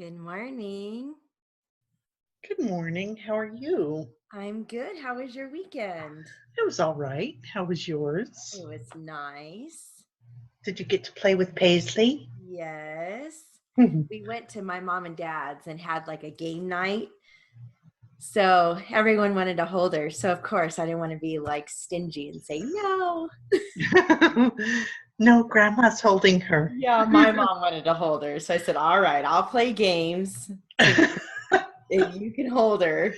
Good morning. Good morning. How are you? I'm good. How was your weekend? It was all right. How was yours? It was nice. Did you get to play with Paisley? Yes. We went to my mom and dad's and had like a game night. So everyone wanted to hold her. So of course I didn't want to be like stingy and say no. No, Grandma's holding her. Yeah, my mom wanted to hold her. So I said, all right, I'll play games so you can hold her.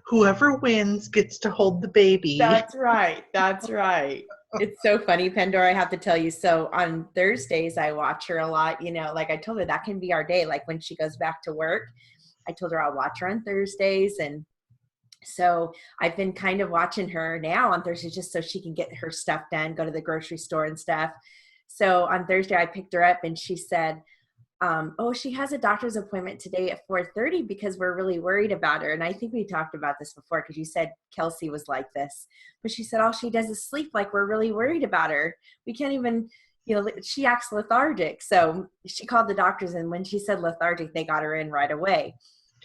Whoever wins gets to hold the baby. That's right. That's right. It's so funny, Pandora. I have to tell you. So on Thursdays, I watch her a lot. Like I told her that can be our day. Like when she goes back to work, I told her I'll watch her on Thursdays. And so I've been kind of watching her now on Thursdays just so she can get her stuff done, go to the grocery store and stuff. So on Thursday, I picked her up and she said, oh, she has a doctor's appointment today at 4:30 because we're really worried about her. And I think we talked about this before because you said Kelsey was like this. But she said all she does is sleep, like we're really worried about her. We can't even, she acts lethargic. So she called the doctors, and when she said lethargic, they got her in right away.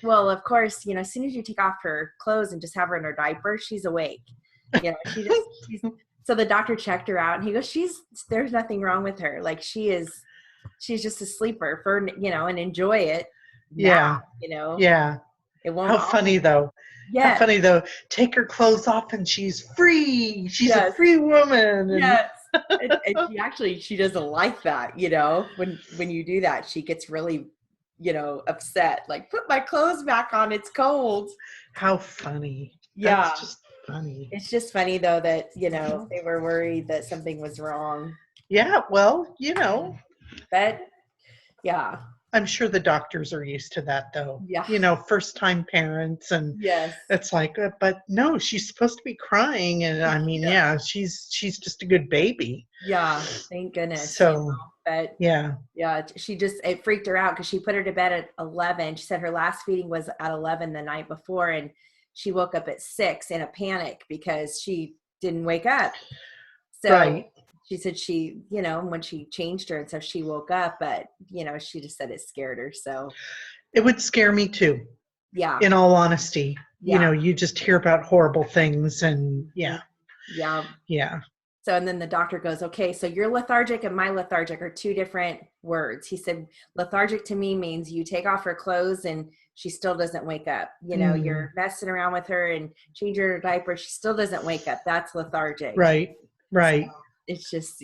Well, of course, as soon as you take off her clothes and just have her in her diaper, she's awake. She's so the doctor checked her out and he goes, there's nothing wrong with her. Like she's just a sleeper and enjoy it Yeah, now. yeah. It won't How funny always. though. How Yes, funny though. Take her clothes off and she's free. She's a yes, free woman. yes. And she doesn't like that, when you do that, she gets really, upset. Like, put my clothes back on, it's cold. How funny. Yeah. That's just funny. It's just funny though that, they were worried that something was wrong. Yeah, well, But yeah, I'm sure the doctors are used to that though. yeah, First time parents, and yes. it's like, but no, she's supposed to be crying, and I mean, Yeah. yeah, she's just a good baby. Yeah, thank goodness, So, but yeah. yeah, it freaked her out because she put her to bed at 11. She said her last feeding was at 11 the night before, and she woke up at 6 in a panic because she didn't wake up. So Right. she said when she changed her, and so she woke up, but she just said it scared her. So It would scare me too, yeah, in all honesty. yeah, You just hear about horrible things, and mhm, yeah, yeah. yeah, So, and then the doctor goes, okay, so your lethargic and my lethargic are two different words. He said, lethargic to me means you take off her clothes and she still doesn't wake up. mm, You're messing around with her and change her diaper. She still doesn't wake up. That's lethargic. right, So right. it's just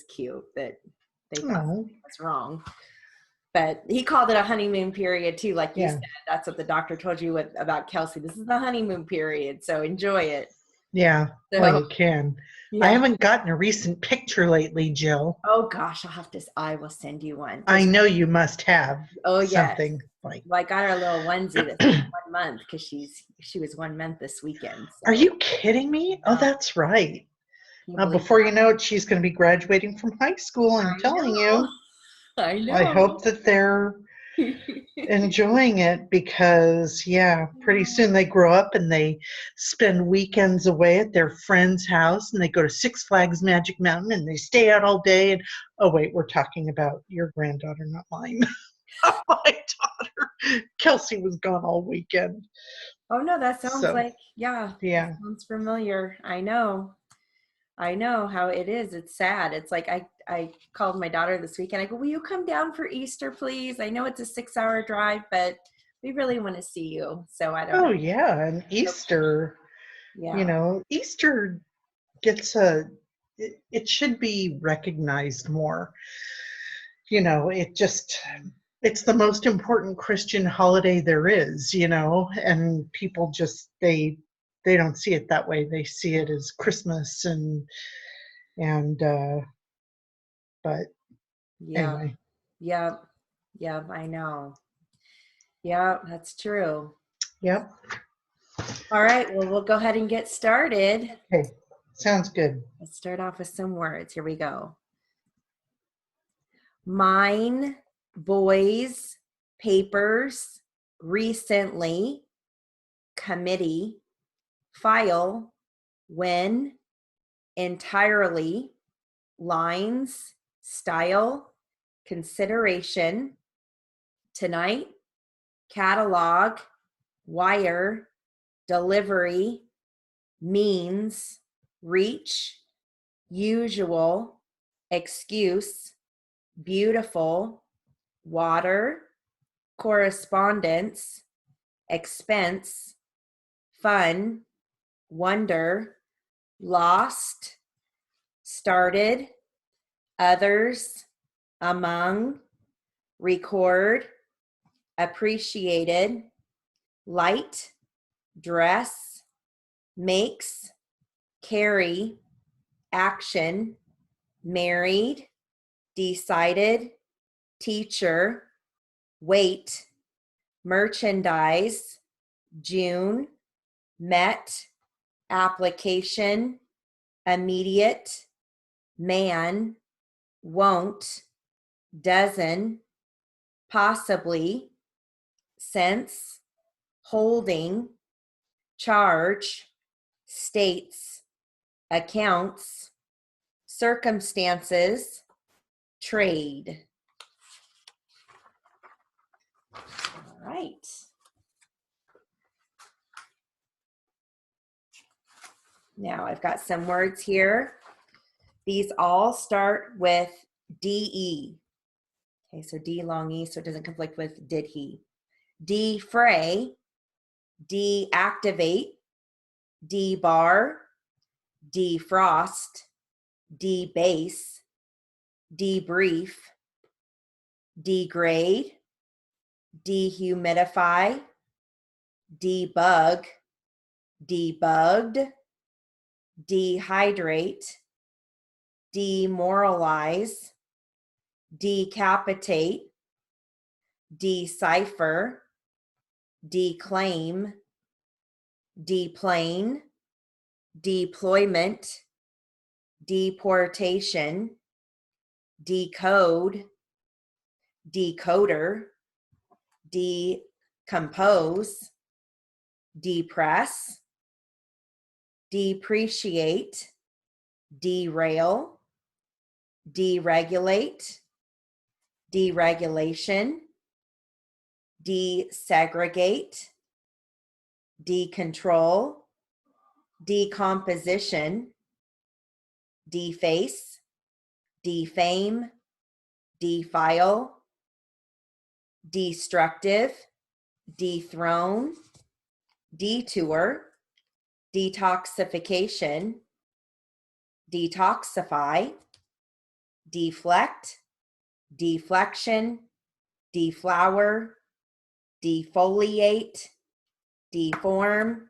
cute that they thought Oh, something was wrong. But he called it a honeymoon period too. Like you yeah, said, that's what the doctor told you about Kelsey. This is the honeymoon period. So enjoy it. yeah. Well, So you can. I yeah. haven't gotten a recent picture lately, Jill. Oh gosh, I will send you one I because know you must have oh yes. something like. Well, I got her a little onesie that's 1 month because she was 1 month this weekend. Are So you kidding me? Oh, yeah, that's right. can you believe Before you know it, she's going to be graduating from high school. I'm that? I telling know. you. I I know. hope that they're enjoying it because, yeah, pretty soon they grow up and they spend weekends away at their friend's house and they go to Six Flags Magic Mountain and they stay out all day. And oh, wait, we're talking about your granddaughter, not mine. My daughter. Kelsey was gone all weekend. Oh no, that sounds So, like yeah, that yeah. sounds familiar. I know. I know how it is. It's sad. It's like I called my daughter this weekend. I go, will you come down for Easter, please? I know it's a 6-hour drive, but we really want to see you. So I don't Oh, know. yeah. And Easter, Yeah. Easter gets it should be recognized more. It just, it's the most important Christian holiday there is, and people just, they don't see it that way. They see it as Christmas and but Yeah. anyway. Yep. Yep. I know. Yeah, that's true. Yep. All right. Well, we'll go ahead and get started. Okay. Sounds good. Let's start off with some words. Here we go. Mine, boys, papers, recently, committee, file, when, entirely, lines, style, consideration, tonight, catalog, wire, delivery, means, reach, usual, excuse, beautiful, water, correspondence, expense, fun, wonder, lost, started, others, among, record, appreciated, light, dress, makes, carry, action, married, decided, teacher, wait, merchandise, June, met, application, immediate, man, won't, dozen, possibly, sense, holding, charge, states, accounts, circumstances, trade. All right. Now I've got some words here. These all start with DE. Okay, so D long E, so it doesn't conflict with did he. Defray, deactivate, debar, defrost, debase, debrief, degrade, dehumidify, debug, debugged, dehydrate, demoralize, decapitate, decipher, declaim, deplane, deployment, deportation, decode, decoder, decompose, depress, depreciate, derail, deregulate, deregulation, desegregate, decontrol, decomposition, deface, defame, defile, destructive, dethrone, detour, detoxification, detoxify, deflect, deflection, deflower, defoliate, deform,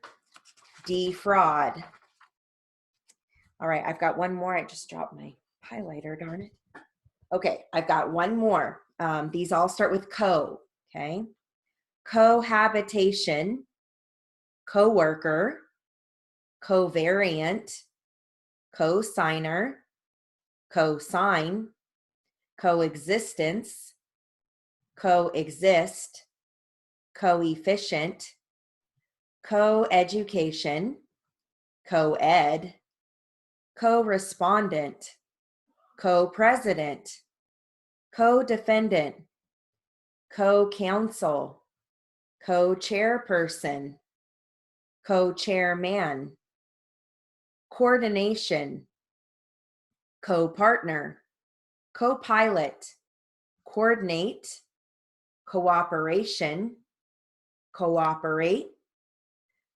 defraud. All right, I've got one more. I just dropped my highlighter, darn it. Okay, I've got one more. These all start with co, okay? Cohabitation, coworker, covariant, cosigner, cosign, coexistence, coexist, coefficient, coeducation, co-ed, co-respondent, co-president, co-defendant, co-counsel, co-chairperson, co-chairman, coordination, co-partner, co-pilot, coordinate, cooperation, cooperate,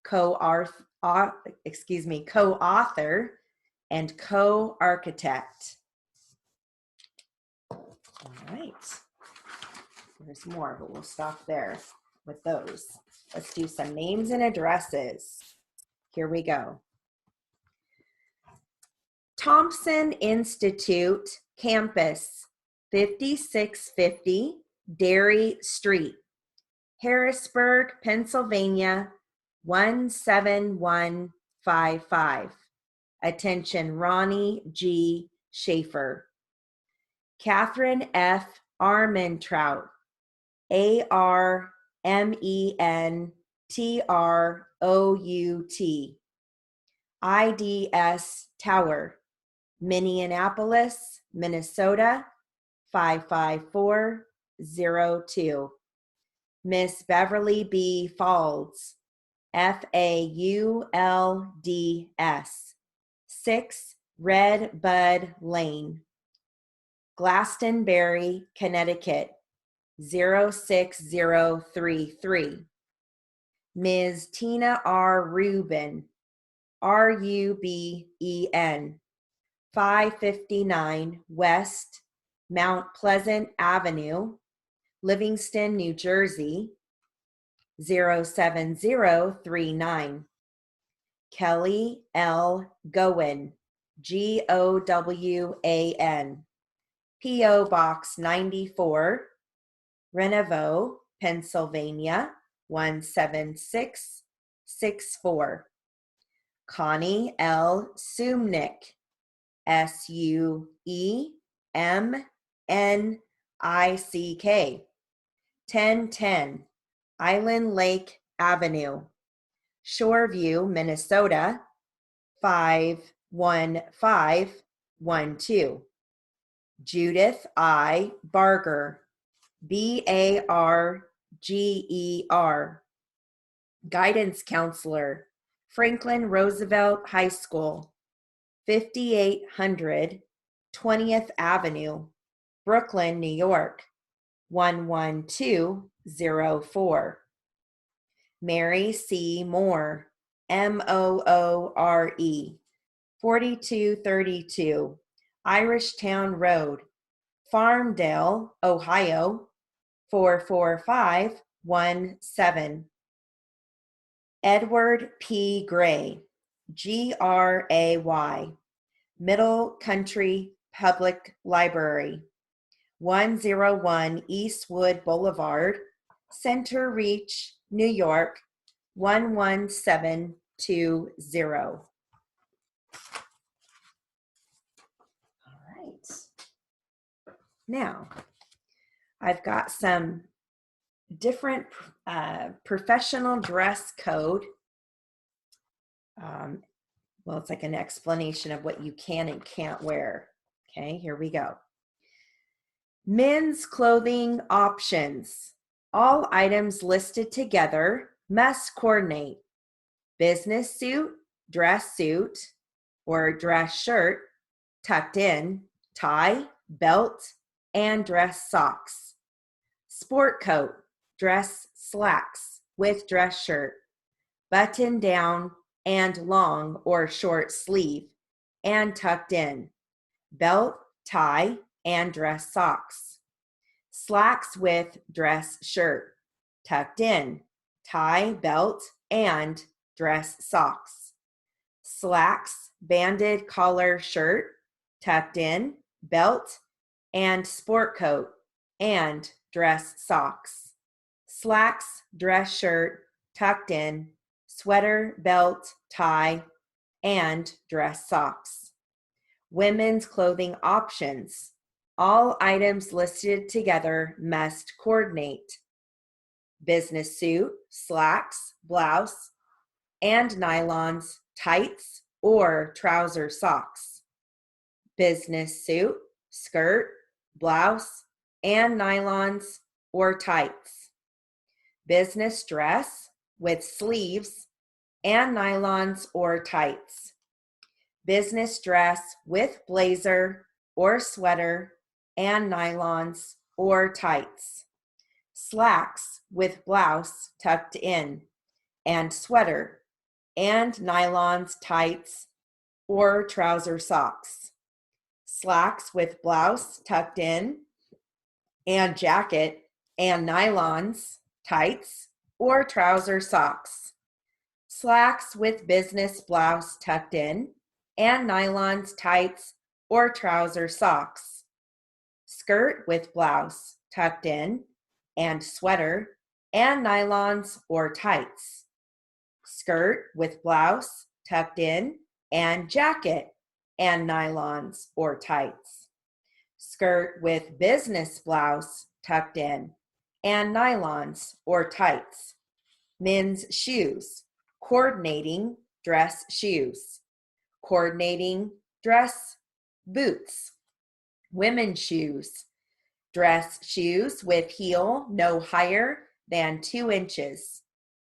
co-author, and co-architect. All right. There's more, but we'll stop there with those. Let's do some names and addresses. Here we go. Thompson Institute Campus, 5650 Dairy Street, Harrisburg, Pennsylvania, 17155. Attention, Ronnie G. Schaefer. Catherine F. Armentrout, ARMENTROUT. IDS Tower, Minneapolis, Minnesota, 55402. Miss Beverly B. Faulds, Faulds, 6 Red Bud Lane, Glastonbury, Connecticut, 06033. Ms. Tina R. Rubin, Ruben, 559 West Mount Pleasant Avenue, Livingston, New Jersey, 07039. Kelly L. Gowan, Gowan, P.O. Box 94, Renovo, Pennsylvania, 17664. Connie L. Sumnick, Sumnick, 1010 Island Lake Avenue, Shoreview, Minnesota, 51512. Judith I. Barger, Barger, Guidance Counselor, Franklin Roosevelt High School, 5800 20th Avenue, Brooklyn, New York, 11204. Mary C. Moore, Moore, 4232 Irishtown Road, Farmdale, Ohio, 44517. Edward P. Gray, Gray, Middle Country Public Library, 101 Eastwood Boulevard, Center Reach, New York, 11720. All right. Now, I've got some different professional dress code. Well, it's like an explanation of what you can and can't wear. Okay, here we go. Men's clothing options. All items listed together must coordinate. Business suit, dress suit, or dress shirt, tucked in, tie, belt, and dress socks. Sport coat, dress slacks with dress shirt, button down and long or short sleeve, and tucked in, belt, tie, and dress socks. Slacks with dress shirt, tucked in, tie, belt, and dress socks. Slacks, banded collar shirt, tucked in, belt, and sport coat, and dress socks. Slacks, dress shirt, tucked in, sweater, belt, tie, and dress socks. Women's clothing options. All items listed together must coordinate. Business suit, slacks, blouse, and nylons, tights, or trouser socks. Business suit, skirt, blouse, and nylons or tights. Business dress with sleeves and nylons or tights. Business dress with blazer or sweater and nylons or tights. Slacks with blouse tucked in and sweater and nylons, tights, or trouser socks. Slacks with blouse tucked in and jacket and nylons, tights, or trouser socks. Slacks with business blouse tucked in and nylons, tights, or trouser socks. Skirt with blouse tucked in and sweater and nylons or tights. Skirt with blouse tucked in and jacket and nylons or tights. Skirt with business blouse tucked in and nylons or tights. Men's shoes, coordinating dress shoes. Coordinating dress boots. Women's shoes, dress shoes with heel no higher than 2 inches.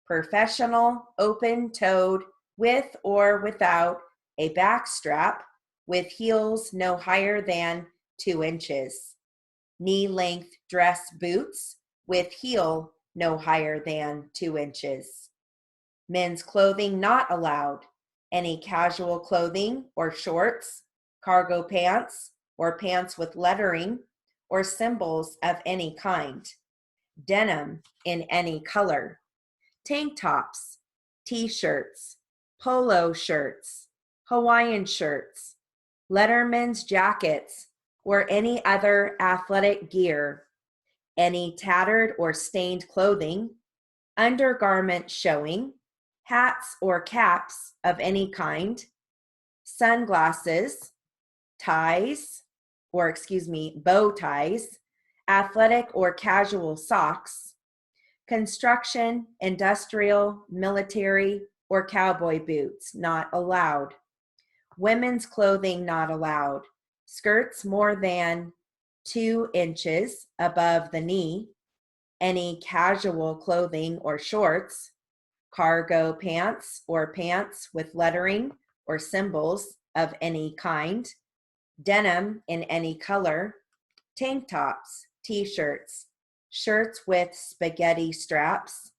Professional, open-toed, with or without a back strap, with heels no higher than 2 inches. Knee-length dress boots with heel no higher than 2 inches. Men's clothing not allowed. Any casual clothing or shorts, cargo pants, or pants with lettering or symbols of any kind. Denim in any color. Tank tops, t-shirts, polo shirts, Hawaiian shirts, letterman's jackets, or any other athletic gear. Any tattered or stained clothing, undergarments showing, hats or caps of any kind, sunglasses, bow ties, athletic or casual socks, construction, industrial, military, or cowboy boots not allowed. Women's clothing not allowed. Skirts more than 2 inches above the knee. Any casual clothing or shorts, cargo pants or pants with lettering or symbols of any kind, denim in any color, tank tops, t-shirts, shirts with spaghetti straps,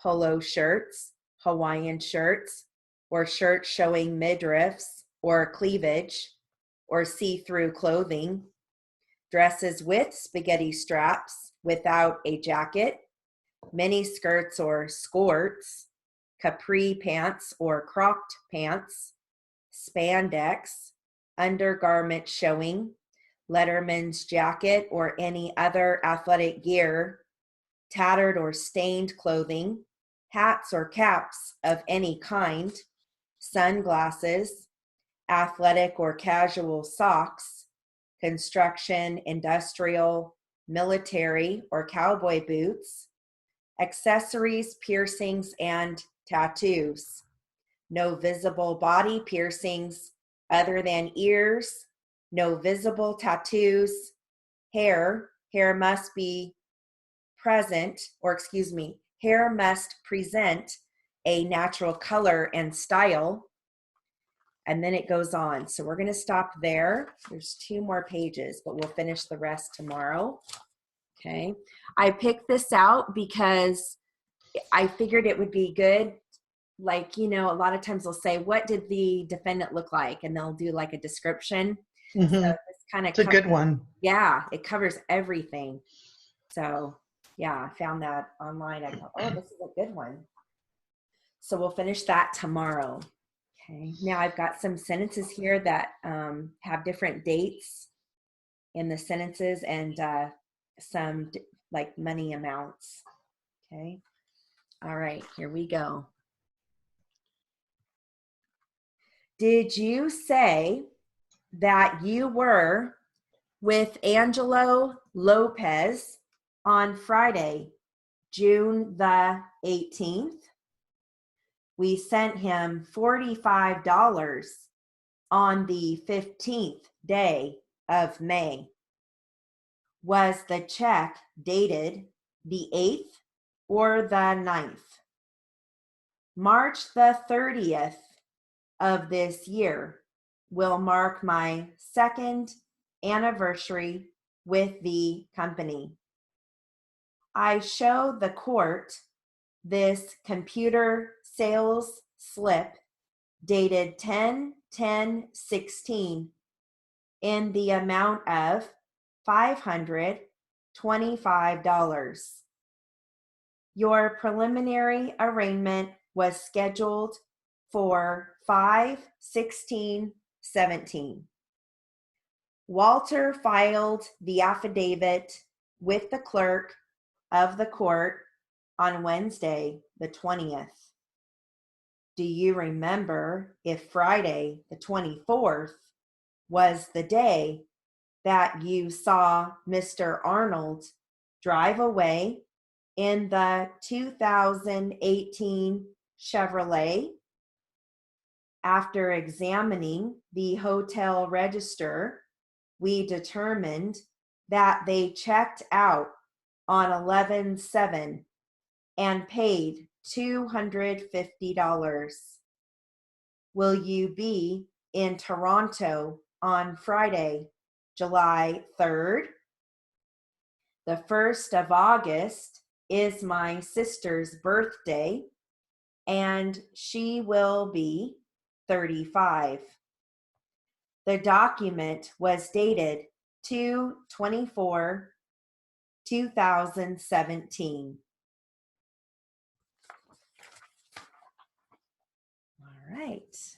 polo shirts, Hawaiian shirts, or shirts showing midriffs or cleavage, or see-through clothing, dresses with spaghetti straps without a jacket, mini skirts or skirts, capri pants or cropped pants, spandex, undergarment showing, letterman's jacket or any other athletic gear, tattered or stained clothing, hats or caps of any kind, sunglasses, athletic or casual socks, construction, industrial, military, or cowboy boots, accessories, piercings, and tattoos. No visible body piercings other than ears, no visible tattoos, hair must be hair must present a natural color and style. And then it goes on. So we're going to stop there. There's 2 more pages, but we'll finish the rest tomorrow. Okay. I picked this out because I figured it would be good. Like, a lot of times they'll say, what did the defendant look like? And they'll do like a description. Mm-hmm. So this kind of it's a good one. Yeah, it covers everything. So yeah, I found that online. I thought, oh, this is a good one. So we'll finish that tomorrow. Okay. Now I've got some sentences here that have different dates in the sentences and some like money amounts. Okay. All right, here we go. Did you say that you were with Angelo Lopez on Friday, June the 18th? We sent him $45 on the 15th day of May. Was the check dated the 8th or the 9th? March the 30th of this year will mark my 2nd anniversary with the company. I show the court this computer sales slip dated 10/10/16 in the amount of $525. Your preliminary arraignment was scheduled for 5/16/17. Walter filed the affidavit with the clerk of the court on Wednesday, the 20th. Do you remember if Friday, the 24th, was the day that you saw Mr. Arnold drive away in the 2018 Chevrolet? After examining the hotel register, we determined that they checked out on 11/7 and paid $250. Will you be in Toronto on Friday, July 3rd? The 1st of August is my sister's birthday, and she will be 35. The document was dated 2/24/2017. All right.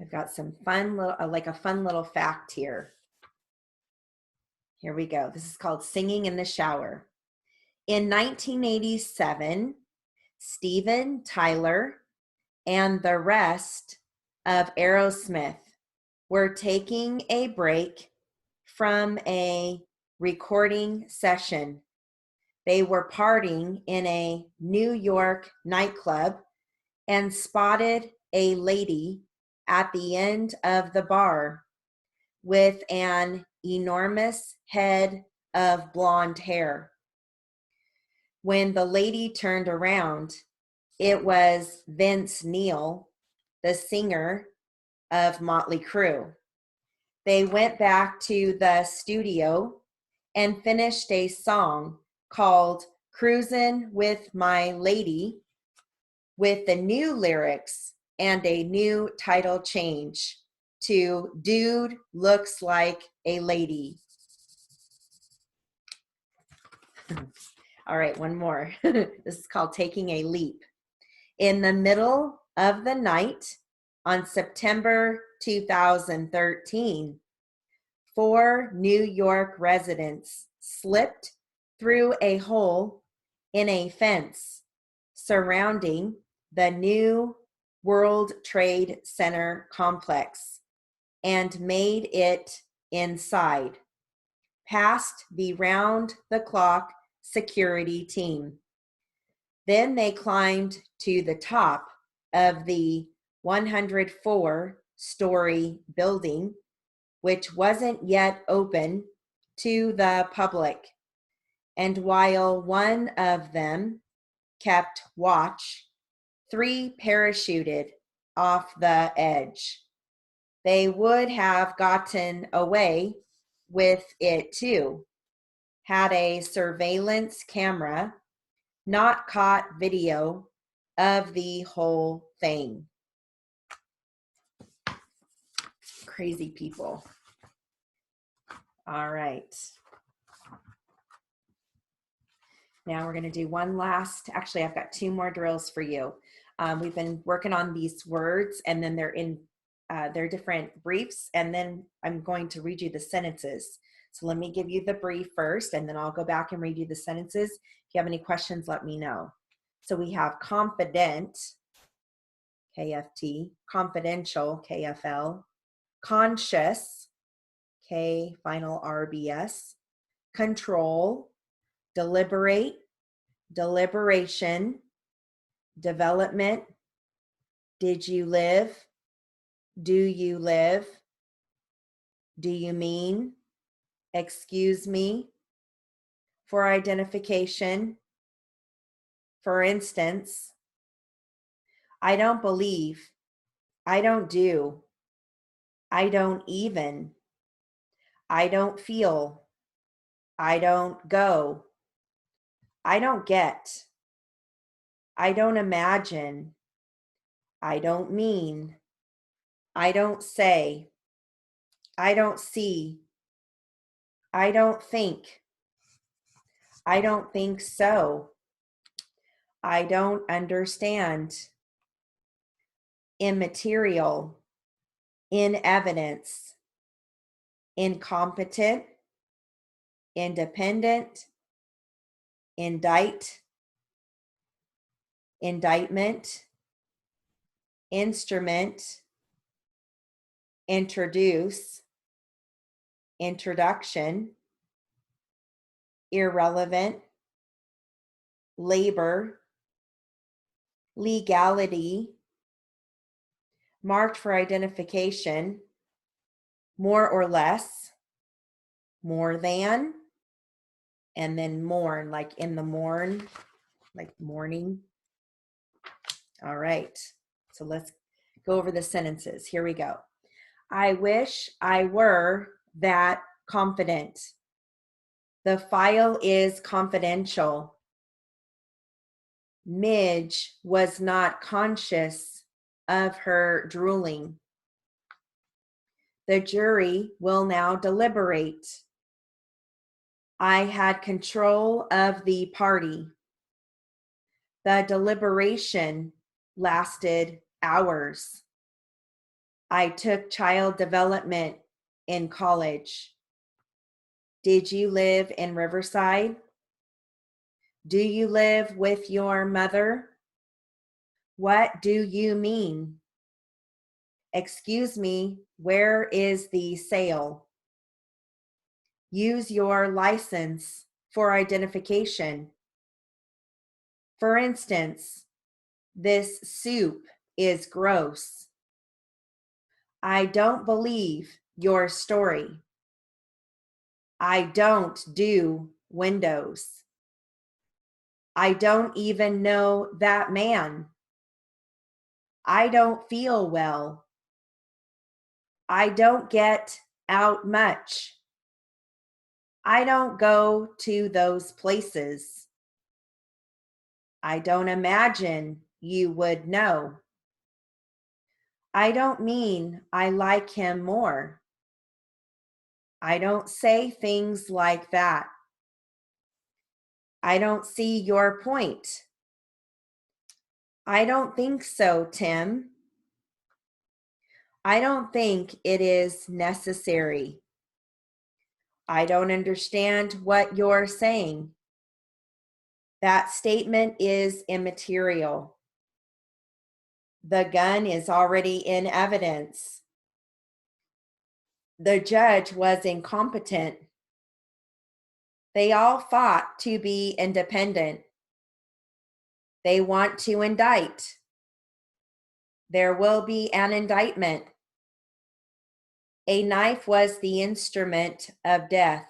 I've got some fun little, like a fun little fact here. Here we go. This is called Singing in the Shower. In 1987, Steven Tyler and the rest of Aerosmith were taking a break from a recording session. They were partying in a New York nightclub and spotted a lady at the end of the bar with an enormous head of blonde hair. When the lady turned around, it was Vince Neil, the singer of Motley Crue. They went back to the studio and finished a song called Cruisin' with My Lady with the new lyrics and a new title change to Dude Looks Like a Lady. All right, one more. This is called Taking a Leap. In the middle of the night on September 2013, 4 New York residents slipped through a hole in a fence surrounding the new World Trade Center complex and made it inside, past the round-the-clock security team. Then they climbed to the top of the 104-story building, which wasn't yet open to the public. And while one of them kept watch, 3 parachuted off the edge. They would have gotten away with it too, had a surveillance camera not caught video of the whole thing. Crazy people. All right. Now we're going to do one last, actually I've got 2 more drills for you. We've been working on these words, and then they're in their different briefs, and then I'm going to read you the sentences. So let me give you the brief first, and then I'll go back and read you the sentences. If you have any questions, let me know. So we have confident, KFT, confidential, KFL, conscious, K final RBS, control, deliberate, deliberation, development, did you live, do you live, do you mean, excuse me, for identification, for instance, I don't believe, I don't do, I don't even, I don't feel, I don't go, I don't get, I don't imagine, I don't mean, I don't say, I don't see, I don't think so, I don't understand, immaterial, in evidence, incompetent, independent, indict, indictment, instrument, introduce, introduction, irrelevant, labor, legality, marked for identification, more or less, more than, and then mourn, like in the morn, like morning. All right. So let's go over the sentences. Here we go. I wish I were that confident. The file is confidential. Midge was not conscious of her drooling. The jury will now deliberate. I had control of the party. The deliberation lasted hours. I took child development in college. Did you live in Riverside? Do you live with your mother? What do you mean? Excuse me, where is the sale? Use your license for identification. For instance, this soup is gross. I don't believe your story. I don't do windows. I don't even know that man. I don't feel well. I don't get out much. I don't go to those places. I don't imagine you would know. I don't mean I like him more. I don't say things like that. I don't see your point. I don't think so, Tim. I don't think it is necessary. I don't understand what you're saying. That statement is immaterial. The gun is already in evidence. The judge was incompetent. They all fought to be independent. They want to indict. There will be an indictment. A knife was the instrument of death.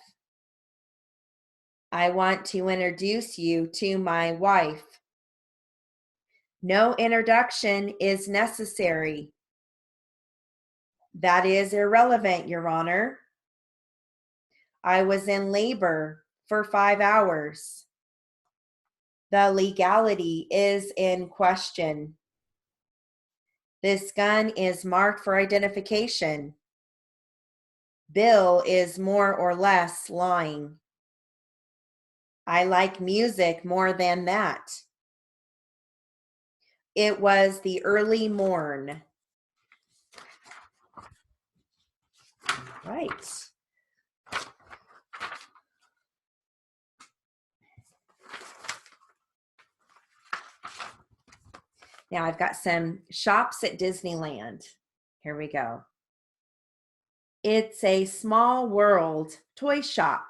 I want to introduce you to my wife. No introduction is necessary. That is irrelevant, Your Honor. I was in labor for 5 hours. The legality is in question. This gun is marked for identification. Bill is more or less lying. I like music more than that. It was the early morn. Right. Now I've got some shops at Disneyland. Here we go. It's a small world toy shop.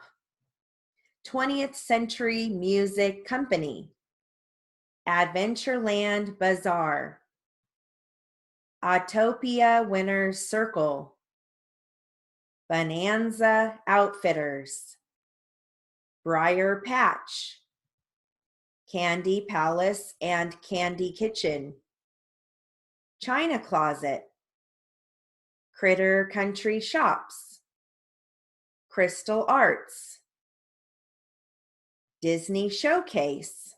20th Century Music Company. Adventureland Bazaar. Autopia Winners Circle. Bonanza Outfitters. Briar Patch. Candy Palace and Candy Kitchen. China Closet. Critter Country Shops. Crystal Arts. Disney Showcase.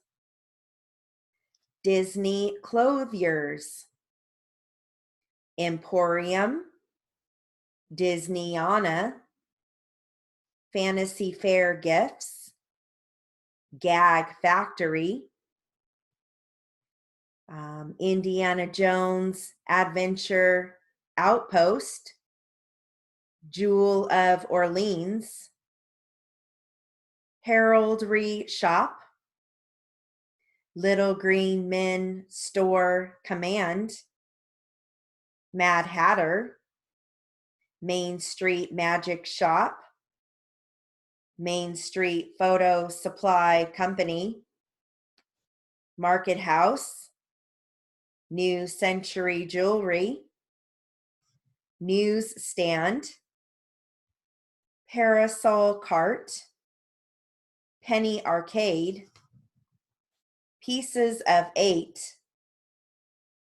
Disney Clothiers. Emporium. Disneyana. Fantasy Fair Gifts. Gag Factory. Indiana Jones Adventure Outpost. Jewel of Orleans. Heraldry Shop. Little Green Men Store Command. Mad Hatter. Main Street Magic Shop. Main Street Photo Supply Company. Market House. New Century Jewelry. Newsstand. Parasol Cart. Penny Arcade, Pieces of 8,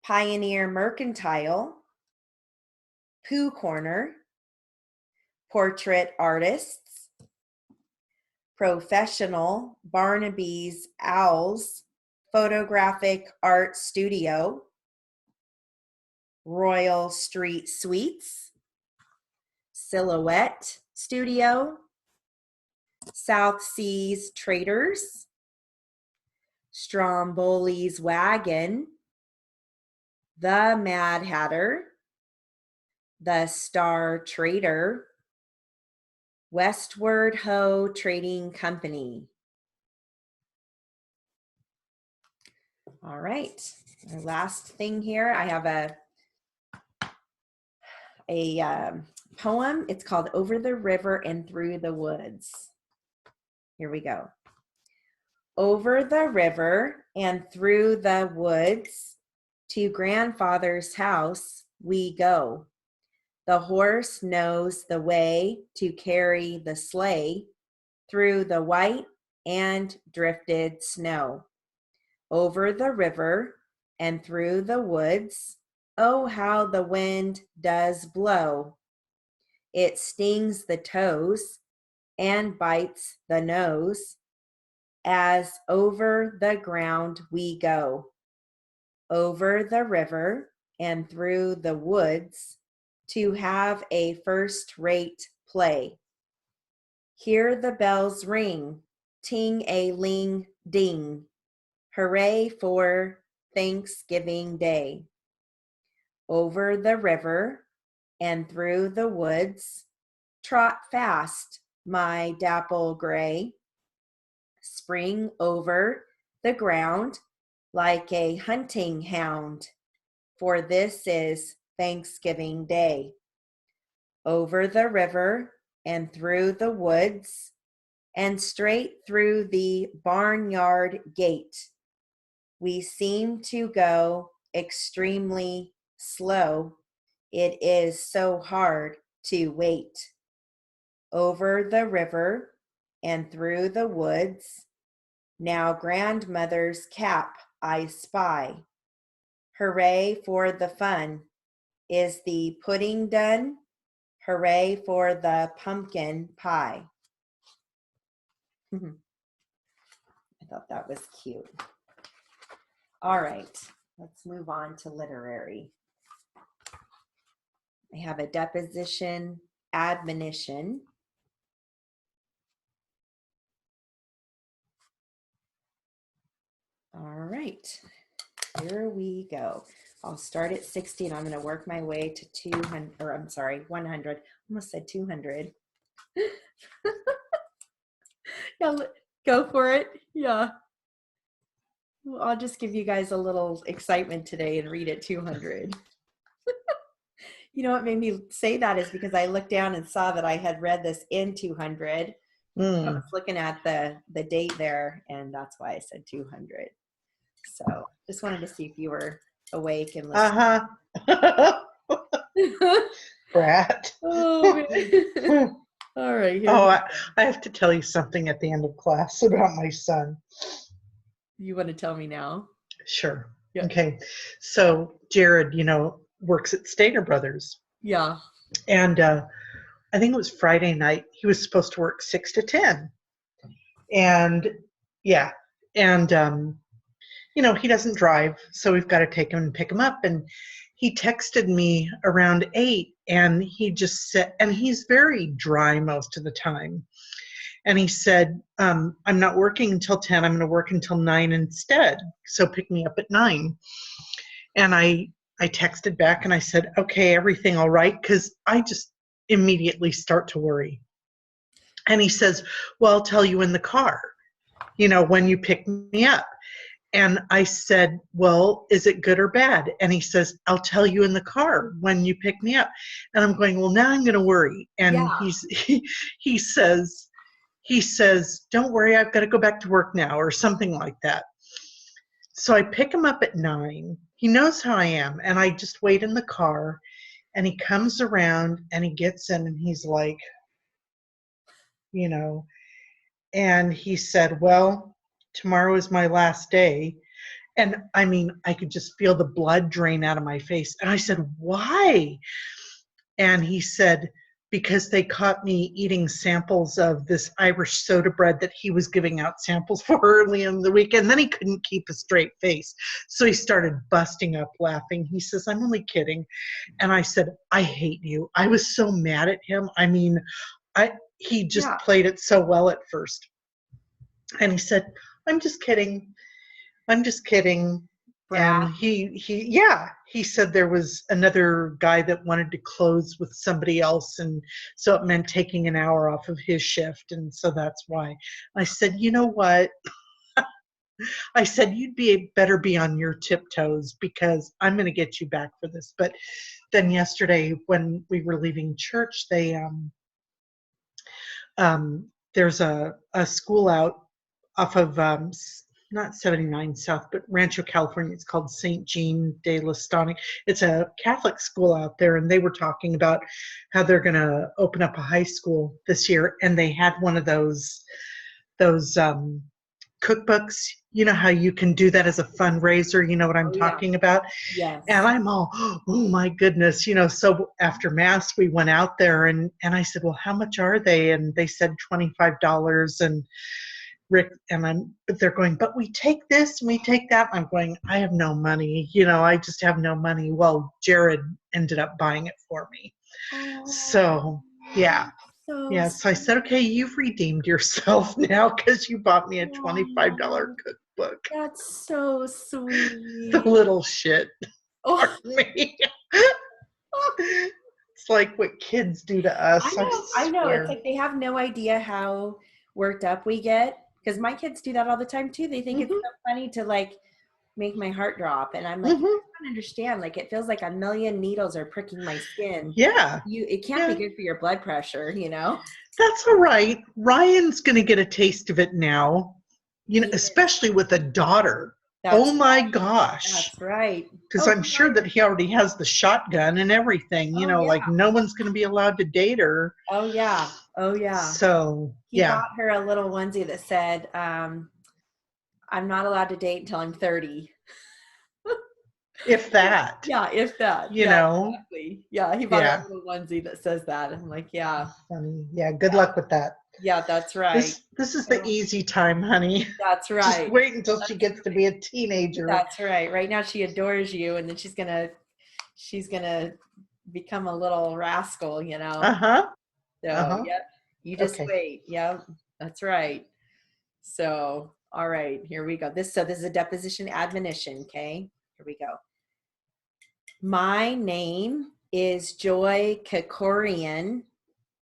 Pioneer Mercantile, Pooh Corner, Portrait Artists, Professional Barnaby's Owls Photographic Art Studio, Royal Street Suites, Silhouette Studio, South Seas Traders, Stromboli's Wagon, The Mad Hatter, The Star Trader, Westward Ho Trading Company. All right, our last thing here, I have a poem. It's called Over the River and Through the Woods. Here we go. Over the river and through the woods, to grandfather's house we go. The horse knows the way to carry the sleigh through the white and drifted snow. Over the river and through the woods, oh, how the wind does blow. It stings the toes and bites the nose as over the ground we go. Over the river and through the woods to have a first-rate play. Hear the bells ring, ting-a-ling-ding. Hooray for Thanksgiving Day. Over the river and through the woods, trot fast, my dapple gray. Spring over the ground like a hunting hound, for this is Thanksgiving Day. Over the river and through the woods, and straight through the barnyard gate, we seem to go extremely slow. It is so hard to wait. Over the river and through the woods, now grandmother's cap I spy. Hooray for the fun. Is the pudding done? Hooray for the pumpkin pie. I thought that was cute. All right, let's move on to literary. I have a deposition admonition. All right, here we go. I'll start at 60 and I'm going to work my way to 200, or I'm sorry, 100. Almost said 200. Yeah, go for it. Yeah. Well, I'll just give you guys a little excitement today and read at 200. You know what made me say that is because I looked down and saw that I had read this in 200. I was looking at the date there, and that's why I said 200. So just wanted to see if you were awake and listening. Brat. Oh, man. All right. I have to tell you something at the end of class about my son. You want to tell me now? Sure. Yeah. Okay. So Jared, works at Stater Brothers. Yeah. And I think it was Friday night. He was supposed to work 6 to 10. And yeah. And he doesn't drive, so we've got to take him and pick him up. And he texted me around 8, and he just said, and he's very dry most of the time. And he said, I'm not working until 10. I'm going to work until 9 instead. So pick me up at 9. And I texted back and I said, okay, everything all right? Because I just immediately start to worry. And he says, well, I'll tell you in the car, when you pick me up. And I said, well, is it good or bad? And he says, I'll tell you in the car when you pick me up. And I'm going, well, now I'm going to worry. And yeah. he says, don't worry, I've got to go back to work now, or something like that. So I pick him up at 9. He knows how I am. And I just wait in the car, and he comes around and he gets in and he's like, And he said, well, tomorrow is my last day. And I mean, I could just feel the blood drain out of my face. And I said, why? And he said, because they caught me eating samples of this Irish soda bread that he was giving out samples for early in the week. And then he couldn't keep a straight face. So he started busting up laughing. He says, I'm only kidding. And I said, I hate you. I was so mad at him. I mean, he just played it so well at first. And he said, I'm just kidding. I'm just kidding. Brad. And he said there was another guy that wanted to close with somebody else, and so it meant taking an hour off of his shift, and so that's why. I said, you know what? I said, better be on your tiptoes, because I'm going to get you back for this. But then yesterday when we were leaving church, there's a school out off of not 79 South, but Rancho, California. It's called St. Jean de Lestani. It's a Catholic school out there, and they were talking about how they're going to open up a high school this year, and they had one of those cookbooks. You know how you can do that as a fundraiser? You know what I'm talking about? Yes. And I'm all, oh my goodness, so after Mass, we went out there, and I said, well, how much are they? And they said $25. And Rick but they're going, but we take this and we take that. I'm going, I have no money. I just have no money. Well, Jared ended up buying it for me. Oh, so, yeah. So I said, okay, you've redeemed yourself now because you bought me a $25 cookbook. That's so sweet. The little shit. Pardon me. It's like what kids do to us. I know. It's like they have no idea how worked up we get, because my kids do that all the time too. They think it's so funny to like make my heart drop, and I'm like, I don't understand. Like, it feels like a million needles are pricking my skin. Yeah, it can't be good for your blood pressure. That's all right. Ryan's gonna get a taste of it now. Especially with a daughter. Oh my gosh. That's right. Because I'm sure that he already has the shotgun and everything. Like no one's gonna be allowed to date her. Oh yeah. So he bought her a little onesie that said, I'm not allowed to date until I'm 30. If that. Yeah, if that. Exactly. Yeah, he bought a little onesie that says that. I'm like, yeah. Funny. Yeah, good luck with that. Yeah, that's right. This is the easy time, honey. That's right. Just wait until she gets to be a teenager. That's right. Right now she adores you, and then she's gonna become a little rascal, Uh-huh. So yep. You just wait. Yep. That's right. So all right, here we go. This is a deposition admonition, okay? Here we go. My name is Joy Kakorian,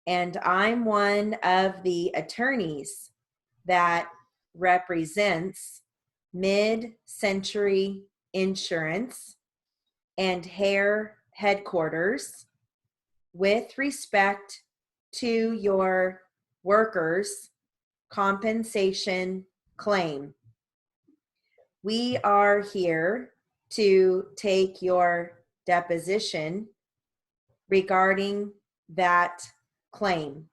and I'm one of the attorneys that represents Mid-Century Insurance and Hair Headquarters with respect to your workers' compensation claim. We are here to take your deposition regarding that claim.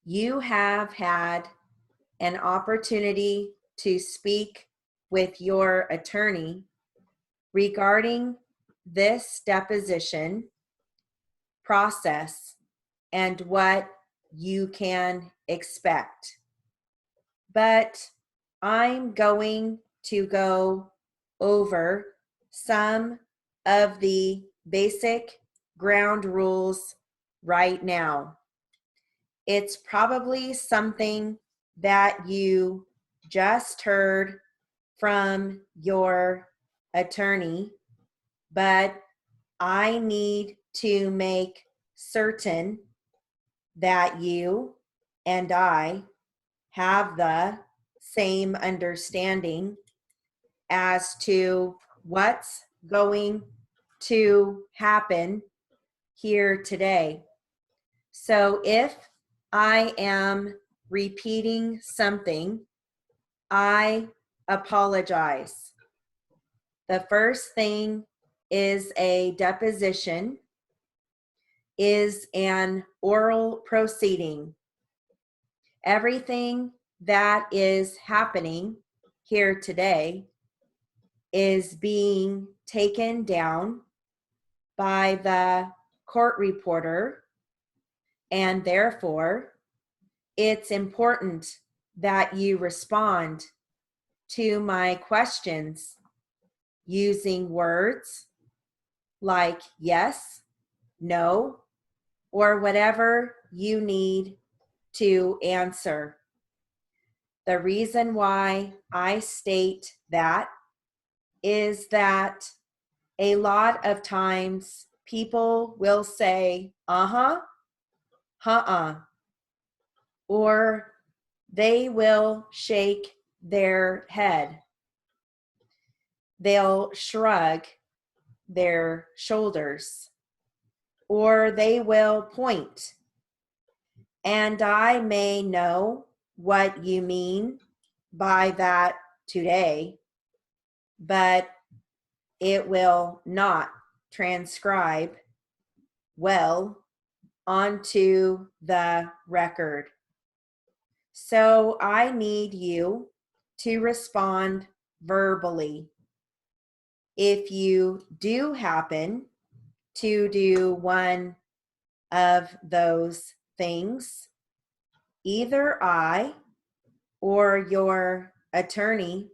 You have had an opportunity to speak with your attorney regarding this deposition process and what you can expect. But I'm going to go over some of the basic ground rules right now. It's probably something that you just heard from your attorney, but I need to make certain that you and I have the same understanding as to what's going to happen here today. So if I am repeating something, I apologize. The first thing is a deposition, is an oral proceeding. Everything that is happening here today is being taken down by the court reporter, and therefore it's important that you respond to my questions using words like yes, no, or whatever you need to answer. The reason why I state that is that a lot of times people will say, uh-huh, uh-uh, or they will shake their head. They'll shrug their shoulders, or they will point. And I may know what you mean by that today, but it will not transcribe well onto the record. So I need you to respond verbally. If you do happen to do one of those things, either I or your attorney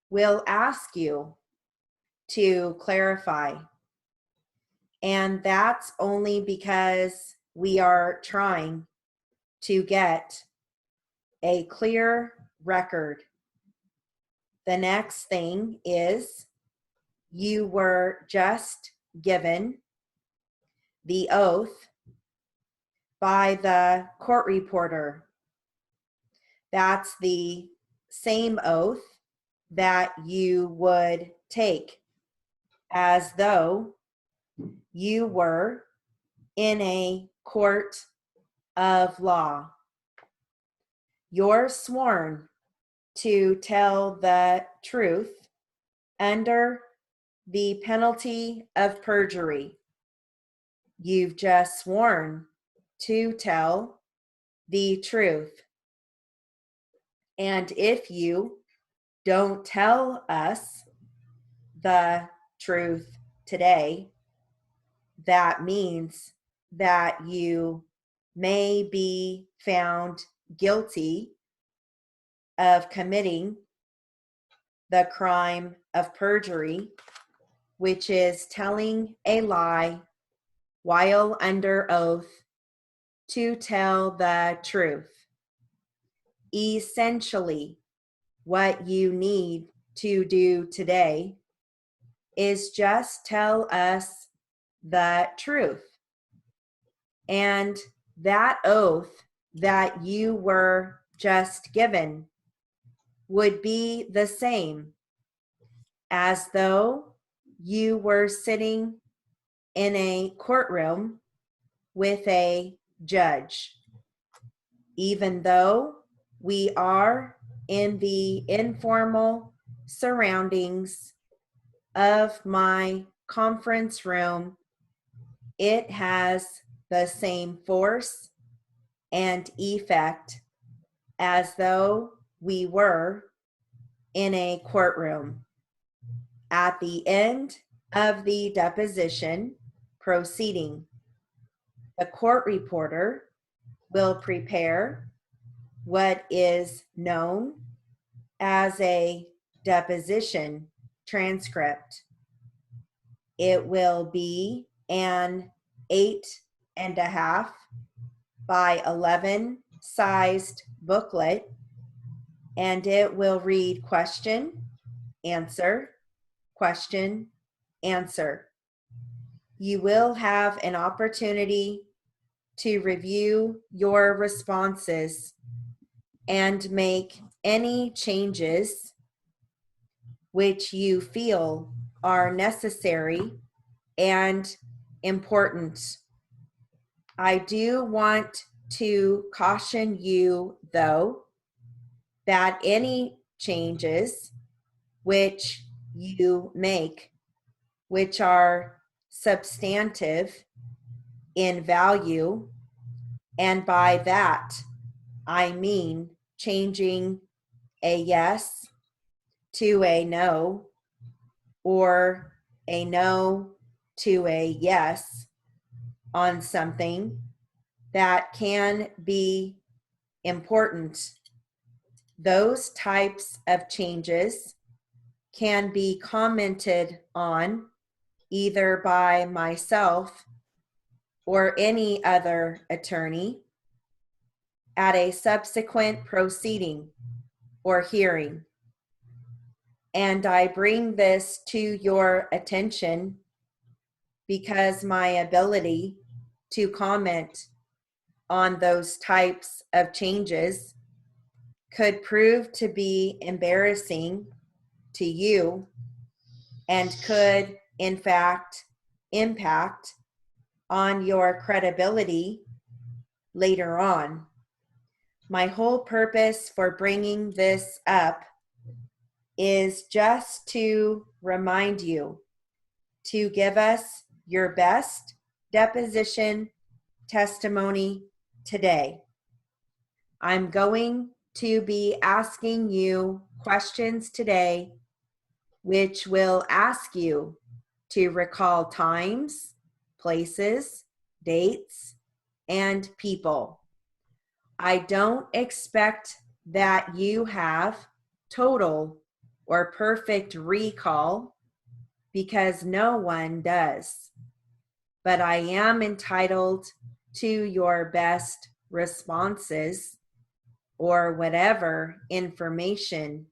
will ask you to clarify. And that's only because we are trying to get a clear record. The next thing is you were just given the oath by the court reporter. That's the same oath that you would take as though you were in a court of law. You're sworn to tell the truth under the penalty of perjury. You've just sworn to tell the truth. And if you don't tell us the truth today, that means that you may be found guilty of committing the crime of perjury, which is telling a lie while under oath to tell the truth. Essentially, what you need to do today is just tell us the truth. And that oath that you were just given would be the same as though you were sitting in a courtroom with a judge. Even though we are in the informal surroundings of my conference room, it has the same force and effect as though we were in a courtroom. At the end of the deposition proceeding, the court reporter will prepare what is known as a deposition transcript. It will be an 8.5 by 11 sized booklet, and it will read question, answer, question, answer. You will have an opportunity to review your responses and make any changes which you feel are necessary and important. I do want to caution you, though, that any changes which you make, which are substantive in value, and by that I mean changing a yes to a no, or a no to a yes on something that can be important. Those types of changes can be commented on either by myself or any other attorney at a subsequent proceeding or hearing. And I bring this to your attention because my ability to comment on those types of changes could prove to be embarrassing to you and could, in fact, impact on your credibility later on. My whole purpose for bringing this up is just to remind you to give us your best deposition testimony today. I'm going to be asking you questions today, which will ask you to recall times, places, dates, and people. I don't expect that you have total or perfect recall, because no one does. But I am entitled to your best responses or whatever information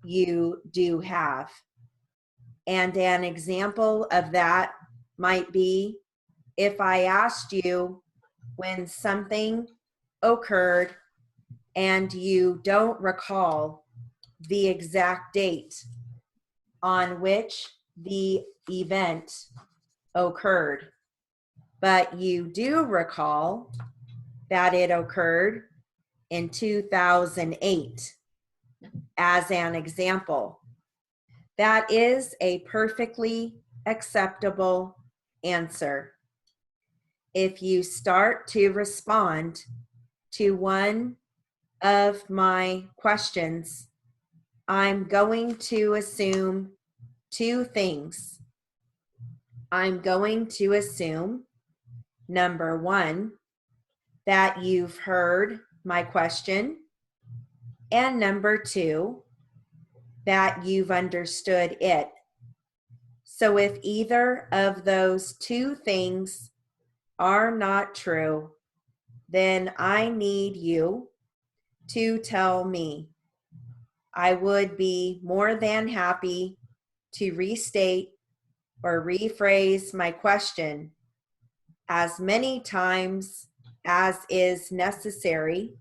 you do have. And an example of that might be if I asked you when something occurred and you don't recall the exact date on which the event occurred, but you do recall that it occurred in 2008 as an example. That is a perfectly acceptable answer. If you start to respond to one of my questions, I'm going to assume two things. I'm going to assume, number one, that you've heard my question, and number two, that you've understood it. So if either of those two things are not true, then I need you to tell me. I would be more than happy to restate or rephrase my question as many times as is necessary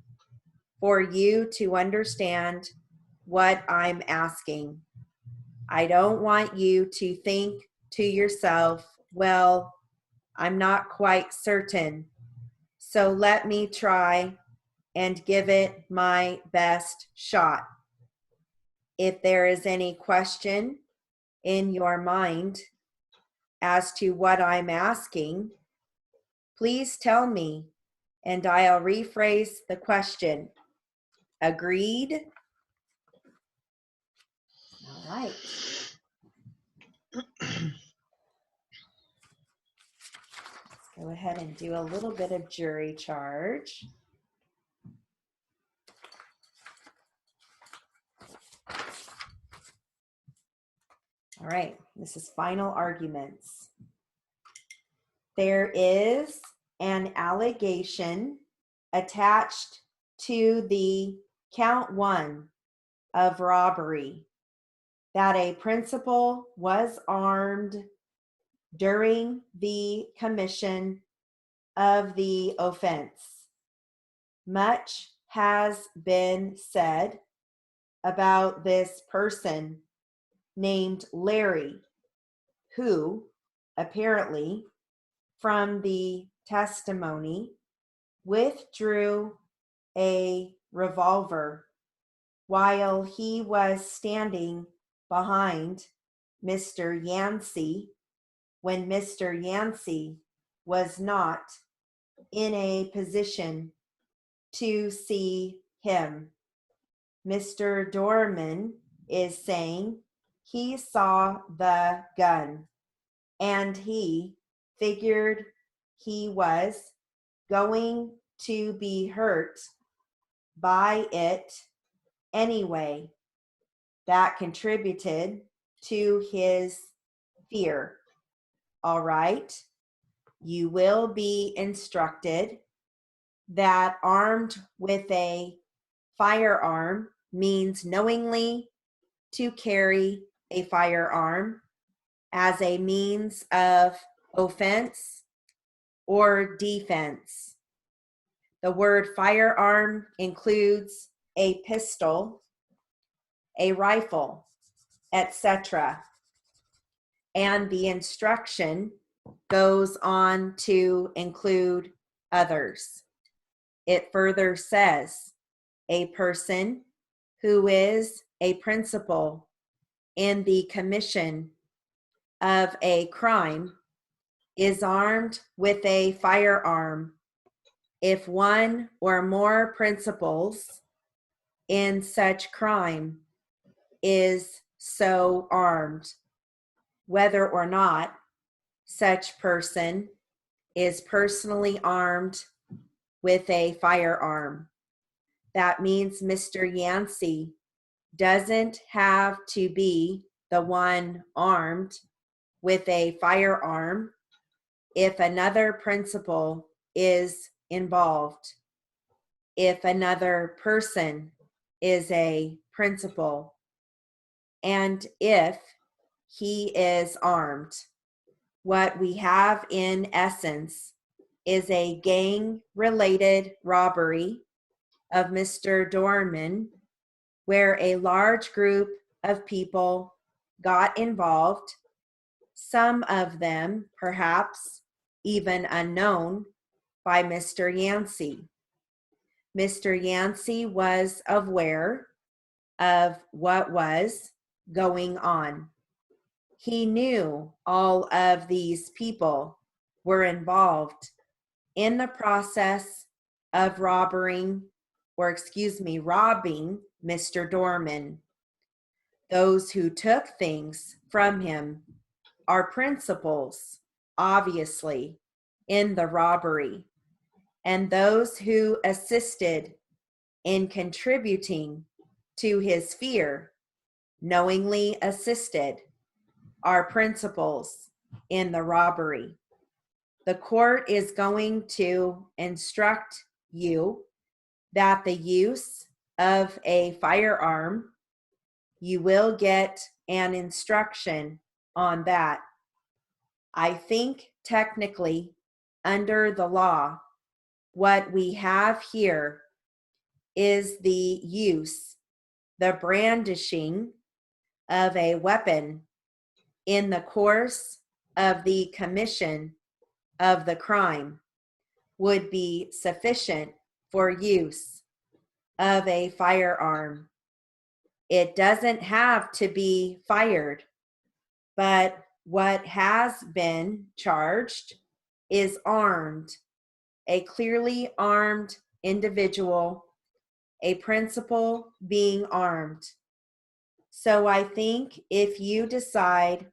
for you to understand what I'm asking. I don't want you to think to yourself, well, I'm not quite certain, so let me try and give it my best shot. If there is any question in your mind as to what I'm asking, please tell me and I'll rephrase the question. Agreed? All right. Let's go ahead and do a little bit of jury charge. All right, this is final arguments. There is an allegation attached to the count 1 of robbery that a principal was armed during the commission of the offense. Much has been said about this person named Larry, who apparently, from the testimony, withdrew a revolver while he was standing behind Mr. Yancey when Mr. Yancey was not in a position to see him. Mr. Dorman is saying he saw the gun and he figured he was going to be hurt by it anyway. That contributed to his fear. All right. You will be instructed that armed with a firearm means knowingly to carry a firearm as a means of offense or defense. The word firearm includes a pistol, a rifle, etc. And the instruction goes on to include others. It further says, a person who is a principal in the commission of a crime is armed with a firearm if one or more principals in such crime is so armed, whether or not such person is personally armed with a firearm. That means Mr. Yancey doesn't have to be the one armed with a firearm if another principal is involved, if another person is a principal, and if he is armed. What we have in essence is a gang-related robbery of Mr. Dorman, where a large group of people got involved, some of them perhaps even unknown by Mr. Yancey. Mr. Yancey was aware of what was going on. He knew all of these people were involved in the process of robbing Mr. Dorman. Those who took things from him are principals, obviously, in the robbery, and those who assisted in contributing to his fear, knowingly assisted, are principals in the robbery. The court is going to instruct you that the use of a firearm, you will get an instruction on that. I think technically, under the law, what we have here is the use, the brandishing of a weapon in the course of the commission of the crime would be sufficient for use of a firearm. It doesn't have to be fired, but what has been charged is armed, a clearly armed individual, a principal being armed. So I think if you decide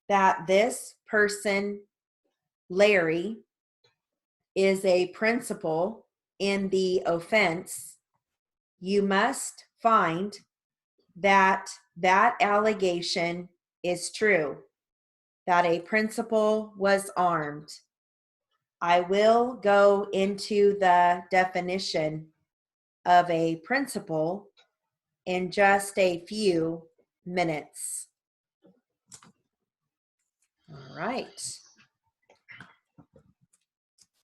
that this person, Larry, is a principal in the offense, you must find that that allegation is true, that a principal was armed. I will go into the definition of a principal in just a few minutes. All right.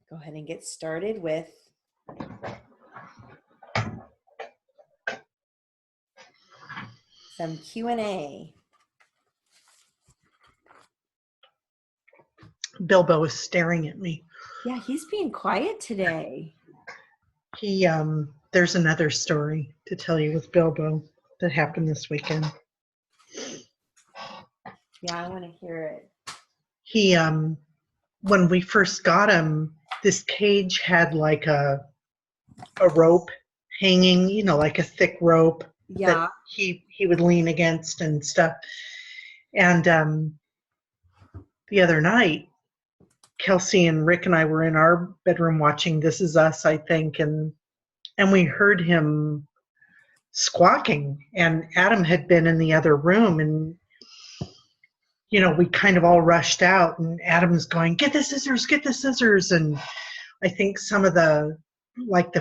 Go ahead and get started with some Q&A. Bilbo is staring at me. Yeah, he's being quiet today. There's another story to tell you with Bilbo that happened this weekend. Yeah, I want to hear it. He, when we first got him, this cage had like a a rope hanging, like a thick rope that Yeah. he would lean against and stuff. And the other night, Kelsey and Rick and I were in our bedroom watching This Is Us, I think, and we heard him squawking, and Adam had been in the other room, and we kind of all rushed out, and Adam's going, get the scissors, and I think some of the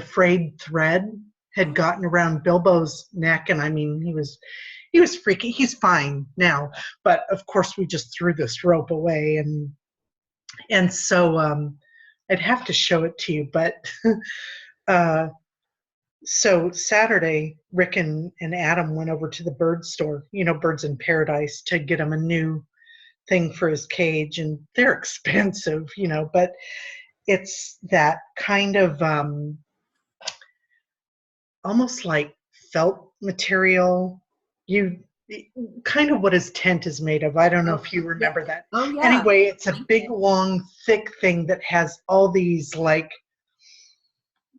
frayed thread had gotten around Bilbo's neck, and I mean he was freaking. He's fine now, but of course we just threw this rope away, and so I'd have to show it to you, but so Saturday, Rick and Adam went over to the bird store, Birds in Paradise, to get him a new thing for his cage, and they're expensive, but it's that kind of almost like felt material. You kind of what his tent is made of. I don't know if you remember that. Oh yeah. Anyway, it's a big, long, thick thing that has all these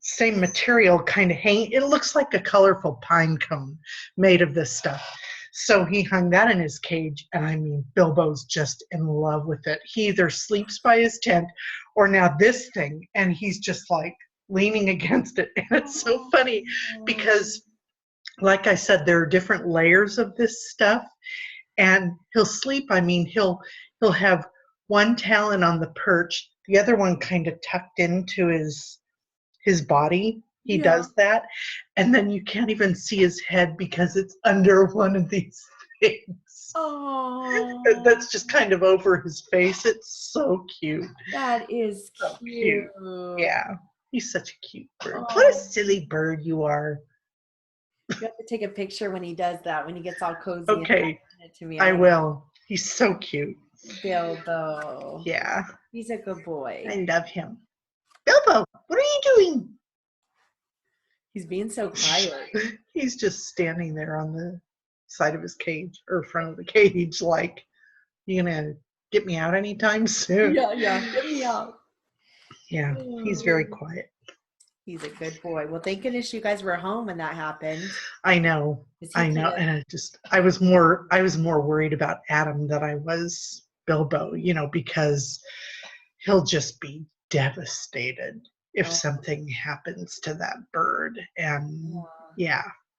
same material kind of hang. It looks like a colorful pine cone made of this stuff. So he hung that in his cage, and I mean, Bilbo's just in love with it. He either sleeps by his tent or now this thing, and he's just leaning against it. And it's so funny because, like I said, there are different layers of this stuff, and he'll sleep. I mean, he'll have one talon on the perch, the other one kind of tucked into his body. He does that, and then you can't even see his head because it's under one of these things. Oh, that's just kind of over his face. It's so cute. That is so cute. Yeah, he's such a cute bird. Oh. What a silly bird you are. You have to take a picture when he does that, when he gets all cozy. Okay, and send it to me. I will. He's so cute. Bilbo. Yeah, he's a good boy. I love him. Bilbo, what are you doing? He's being so quiet. He's just standing there on the side of his cage, or front of the cage, like, you gonna get me out anytime soon? Yeah, get me out. Yeah, he's very quiet. He's a good boy. Well, thank goodness you guys were home when that happened. I know. And I was more worried about Adam than I was Bilbo, because he'll just be devastated if something happens to that bird. And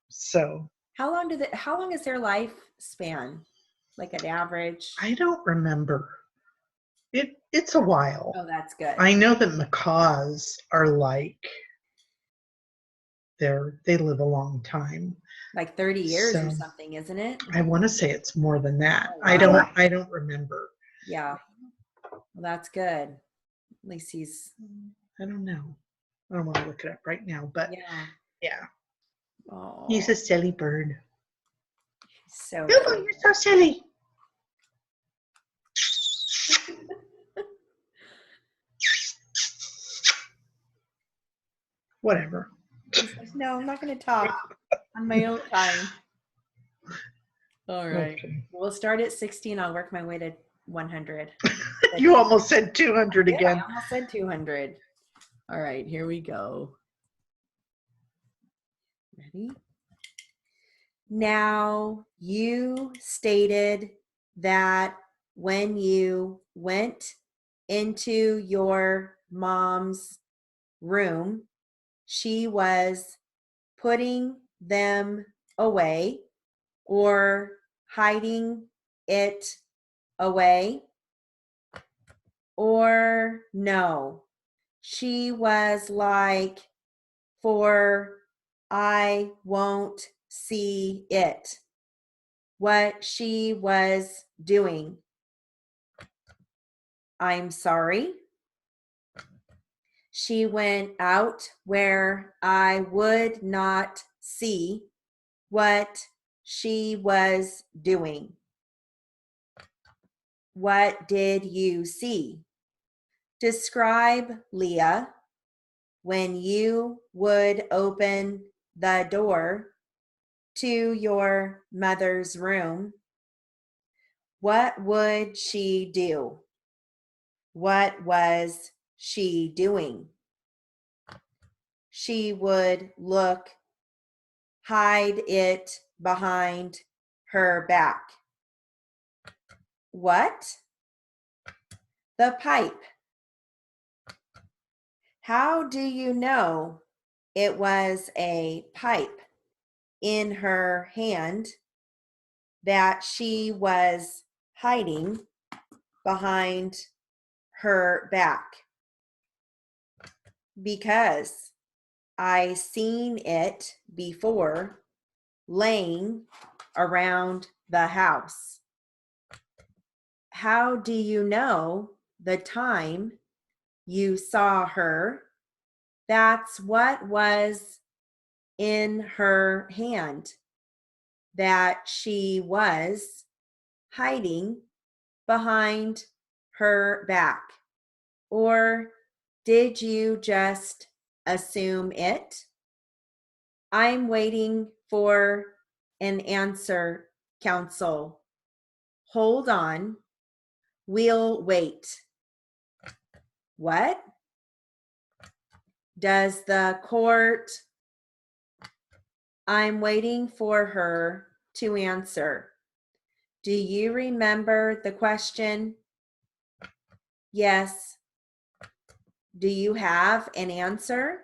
so how long is their lifespan? Like an average? I don't remember. It's a while. Oh, that's good. I know that macaws are they live a long time. Like 30 years or something, isn't it? I want to say it's more than that. Oh, wow. I don't remember. Yeah. Well, that's good. At least I don't know. I don't want to look it up right now, but yeah. Oh. He's a silly bird. So Bilbo, you're so silly. Whatever. No, I'm not going to talk on my own time. All right. Okay. We'll start at 60 and I'll work my way to 100. You almost said 200 again. I almost said 200. All right, here we go. Ready? Now, you stated that when you went into your mom's room, she was putting them away or hiding it away, or no, she was like, for I won't see it, what she was doing. I'm sorry. She went out where I would not see what she was doing. What did you see? Describe, Leah, when you would open the door to your mother's room. What would she do? What was she doing? she would hide it behind her back. What? The pipe. How do you know it was a pipe in her hand that she was hiding behind her back? Because I seen it before laying around the house. How do you know the time you saw her? That's what was in her hand that she was hiding behind her back. Or did you just assume it? I'm waiting for an answer, counsel. Hold on. We'll wait. What? Does the court? I'm waiting for her to answer. Do you remember the question? Yes. Do you have an answer?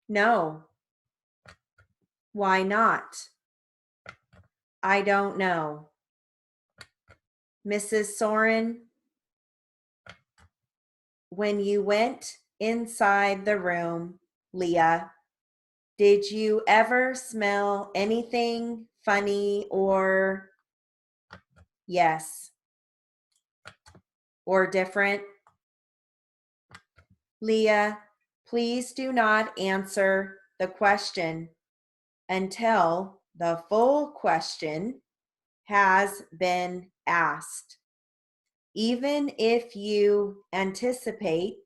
No. Why not? I don't know. Mrs. Soren, when you went inside the room, Leah, did you ever smell anything funny or yes, or different? Leah, please do not answer the question until the full question has been asked, even if you anticipate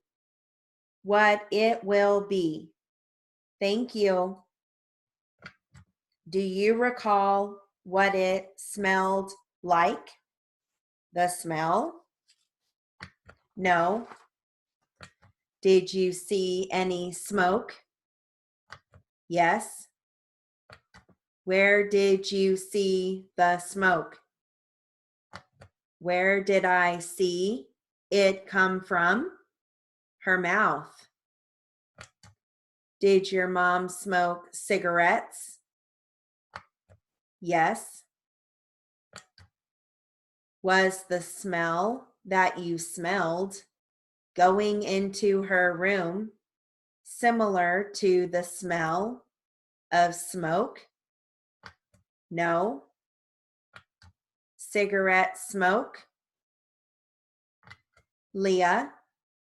what it will be. Thank you. Do you recall what it smelled like? The smell? No. Did you see any smoke? Yes. Where did you see the smoke? Where did I see it come from? Her mouth. Did your mom smoke cigarettes? Yes. Was the smell that you smelled going into her room similar to the smell of smoke? No. Cigarette smoke? Leah,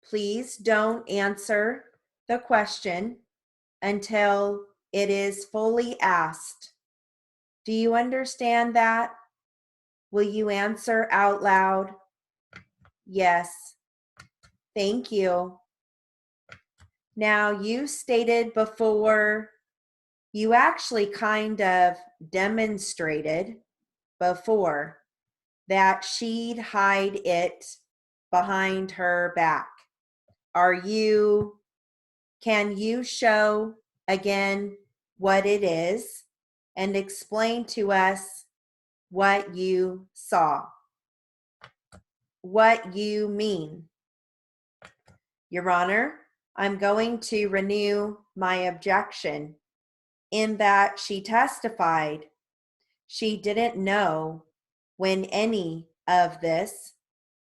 please don't answer the question until it is fully asked. Do you understand that? Will you answer out loud? Yes. Thank you. Now, you stated before, you actually kind of demonstrated before that she'd hide it behind her back. Can you show again what it is and explain to us what you saw? What you mean? Your Honor, I'm going to renew my objection in that she testified she didn't know when any of this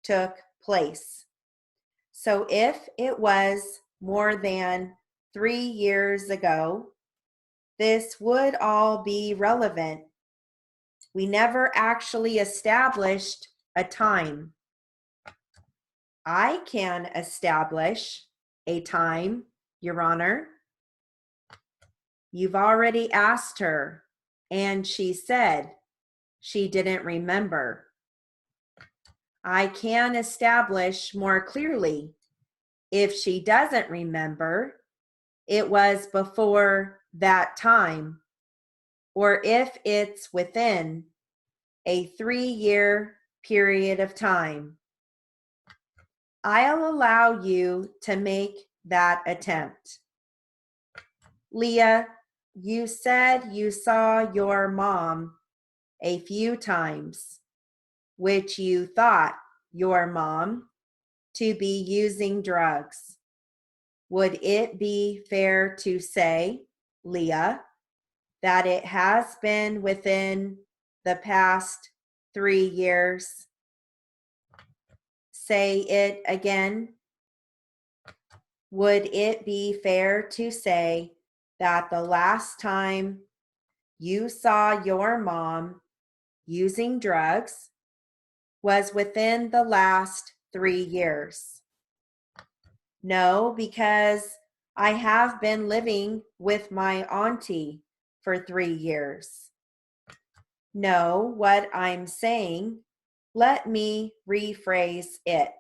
took place. So if it was more than 3 years ago, this would all be relevant. We never actually established a time. I can establish a time, Your Honor. You've already asked her, and she said she didn't remember. I can establish more clearly if she doesn't remember, it was before that time, or if it's within a 3-year period of time. I'll allow you to make that attempt. Leah, you said you saw your mom a few times, which you thought your mom to be using drugs. Would it be fair to say, Leah, that it has been within the past 3 years? Say it again. Would it be fair to say that the last time you saw your mom using drugs was within the last 3 years? No, because I have been living with my auntie for 3 years. No, what I'm saying, let me rephrase it.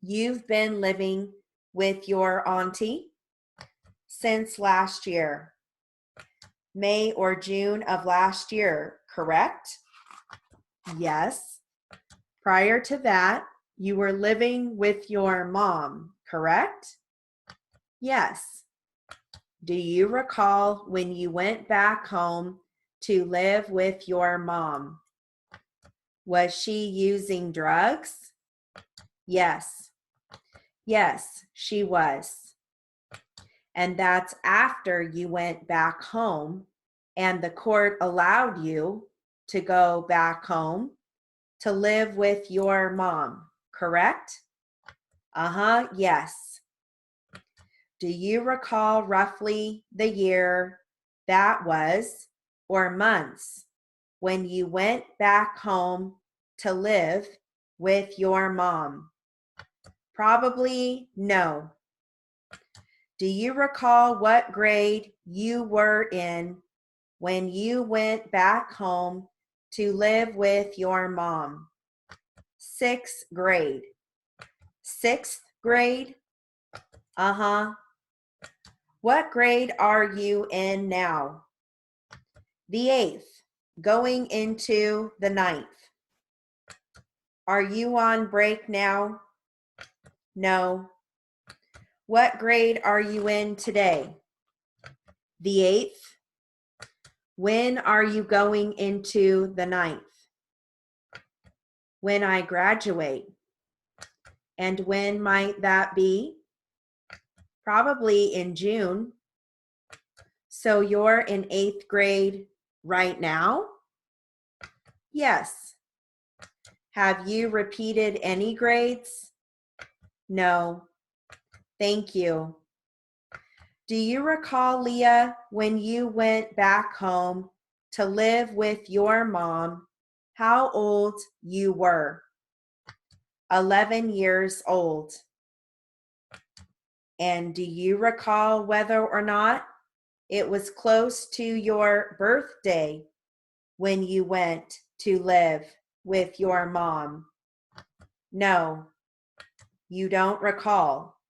You've been living with your auntie since last year, May or June of last year, correct? Yes. Prior to that, you were living with your mom, correct? Yes. Do you recall when you went back home to live with your mom? Was she using drugs? Yes. Yes, she was. And that's after you went back home and the court allowed you to go back home to live with your mom, correct? Yes. Do you recall roughly the year that was, or months, when you went back home to live with your mom? Probably no. Do you recall what grade you were in when you went back home to live with your mom? 6th grade. 6th grade? What grade are you in now? The 8th, going into the 9th. Are you on break now? No. What grade are you in today? The 8th. When are you going into the 9th? When I graduate. And when might that be? Probably in June. So you're in 8th grade right now? Yes. Have you repeated any grades? No. Thank you. Do you recall, Leah, when you went back home to live with your mom, how old you were? 11 years old. And do you recall whether or not it was close to your birthday when you went to live with your mom? No, you don't recall,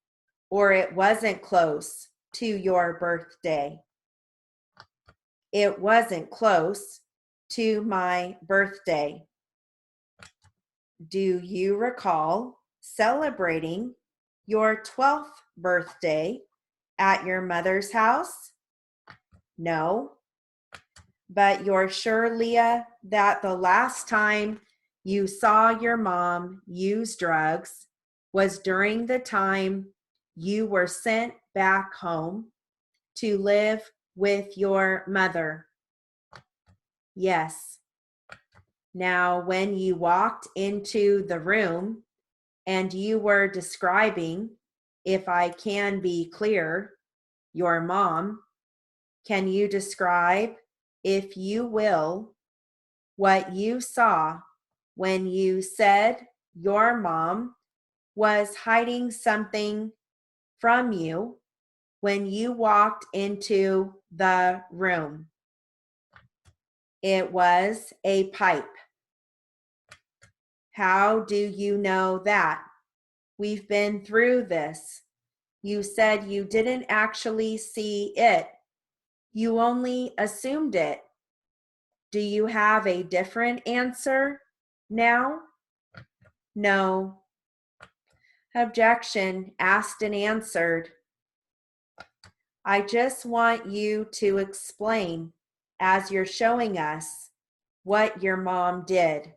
or it wasn't close to your birthday. It wasn't close to my birthday. Do you recall celebrating your 12th birthday at your mother's house? No. But you're sure, Leah, that the last time you saw your mom use drugs was during the time you were sent back home to live with your mother? Yes. Now, when you walked into the room and you were describing, if I can be clear, your mom, can you describe, if you will, what you saw when you said your mom was hiding something from you when you walked into the room? It was a pipe. How do you know that? We've been through this. You said you didn't actually see it. You only assumed it. Do you have a different answer now? No. Objection, asked and answered. I just want you to explain, as you're showing us, what your mom did.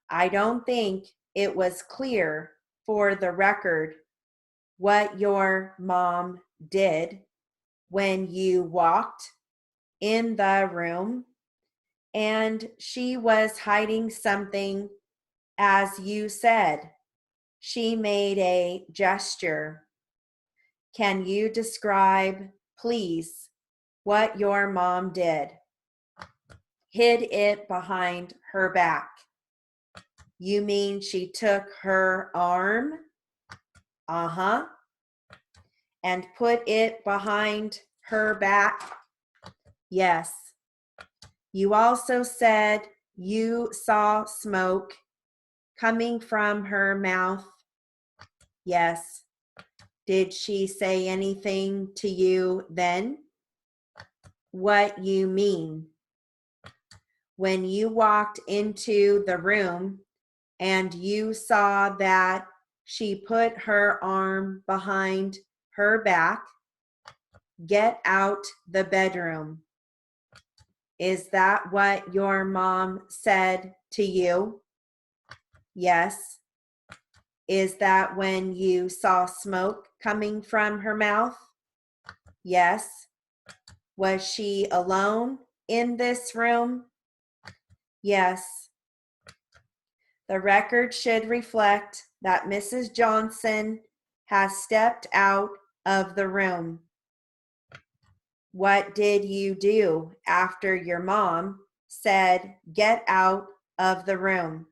I don't think it was clear for the record what your mom did when you walked in the room and she was hiding something, as you said. She made a gesture. Can you describe, please, what your mom did? Hid it behind her back. You mean she took her arm? Uh-huh. And put it behind her back? Yes. You also said you saw smoke coming from her mouth? Yes. Did she say anything to you then? What you mean? When you walked into the room and you saw that she put her arm behind her back, get out the bedroom. Is that what your mom said to you? Yes. Is that when you saw smoke coming from her mouth? Yes. Was she alone in this room? Yes. The record should reflect that Mrs. Johnson has stepped out of the room. What did you do after your mom said, get out of the room?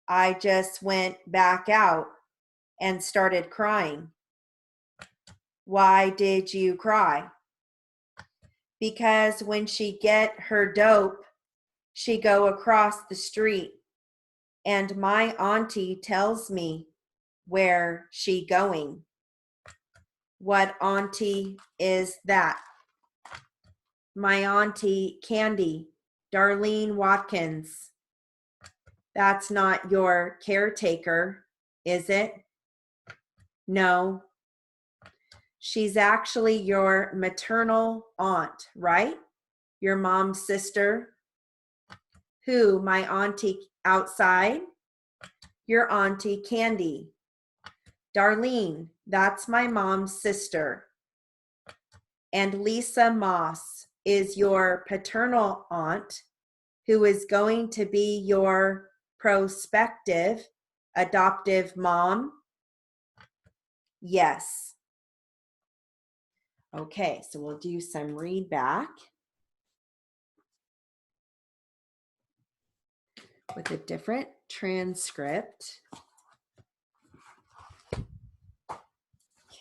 I just went back out and started crying. Why did you cry? Because when she get her dope, she go across the street and my auntie tells me where she going. What auntie is that? My auntie Candy, Darlene Watkins. That's not your caretaker, is it? No. She's actually your maternal aunt, right? Your mom's sister. Who, my auntie outside? Your auntie Candy. Darlene, that's my mom's sister. And Lisa Moss is your paternal aunt, who is going to be your prospective adoptive mom? Yes. Okay, so we'll do some read back with a different transcript.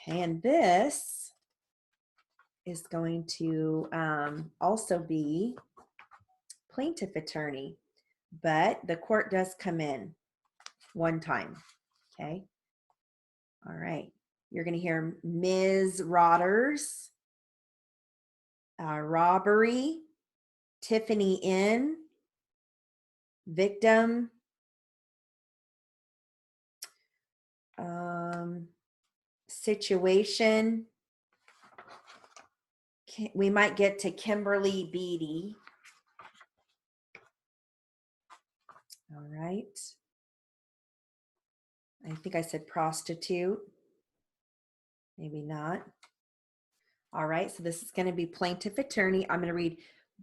Okay, and this is going to also be plaintiff attorney, but the court does come in one time. Okay. All right. You're going to hear Ms. Rodders, robbery, Tiffany Inn, victim, situation. We might get to Kimberly Beatty. All right. I think I said prostitute. Maybe not. All right. So this is going to be plaintiff attorney. I'm going to read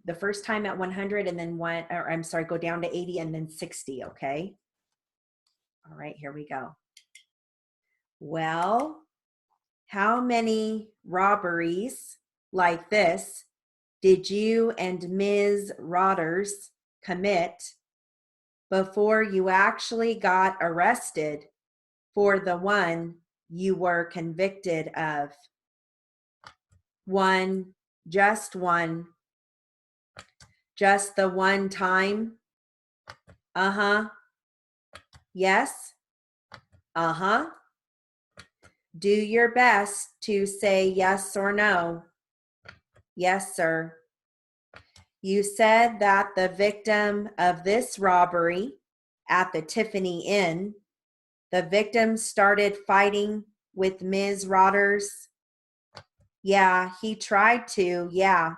the first time at 100 and then go down to 80 and then 60. Okay. All right. Here we go. Well, how many robberies like this did you and Ms. Rodders commit before you actually got arrested for the one you were convicted of? One, just one. Just the one time? Uh-huh. Yes? Uh-huh. Do your best to say yes or no. Yes, sir. You said that the victim of this robbery at the Tiffany Inn, the victim started fighting with Ms. Rodders. Yeah, he tried to. Yeah.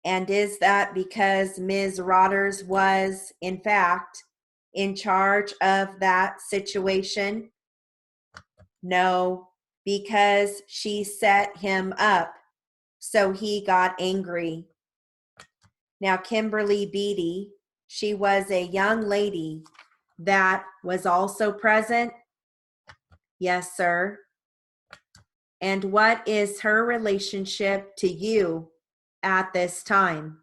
And is that because Ms. Rodders was, in fact, in charge of that situation? No, because she set him up, so he got angry. Now, Kimberly Beatty, she was a young lady that was also present. Yes, sir. And what is her relationship to you at this time?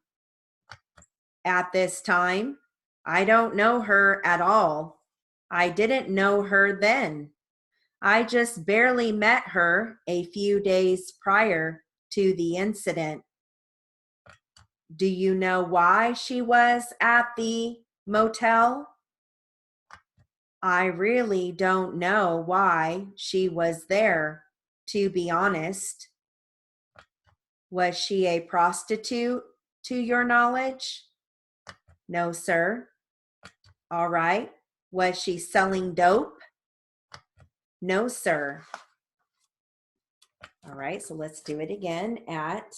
At this time, I don't know her at all. I didn't know her then. I just barely met her a few days prior to the incident. Do you know why she was at the motel? I really don't know why she was there, to be honest. Was she a prostitute, to your knowledge? No, sir. All right. Was she selling dope? No, sir. All right, so let's do it again at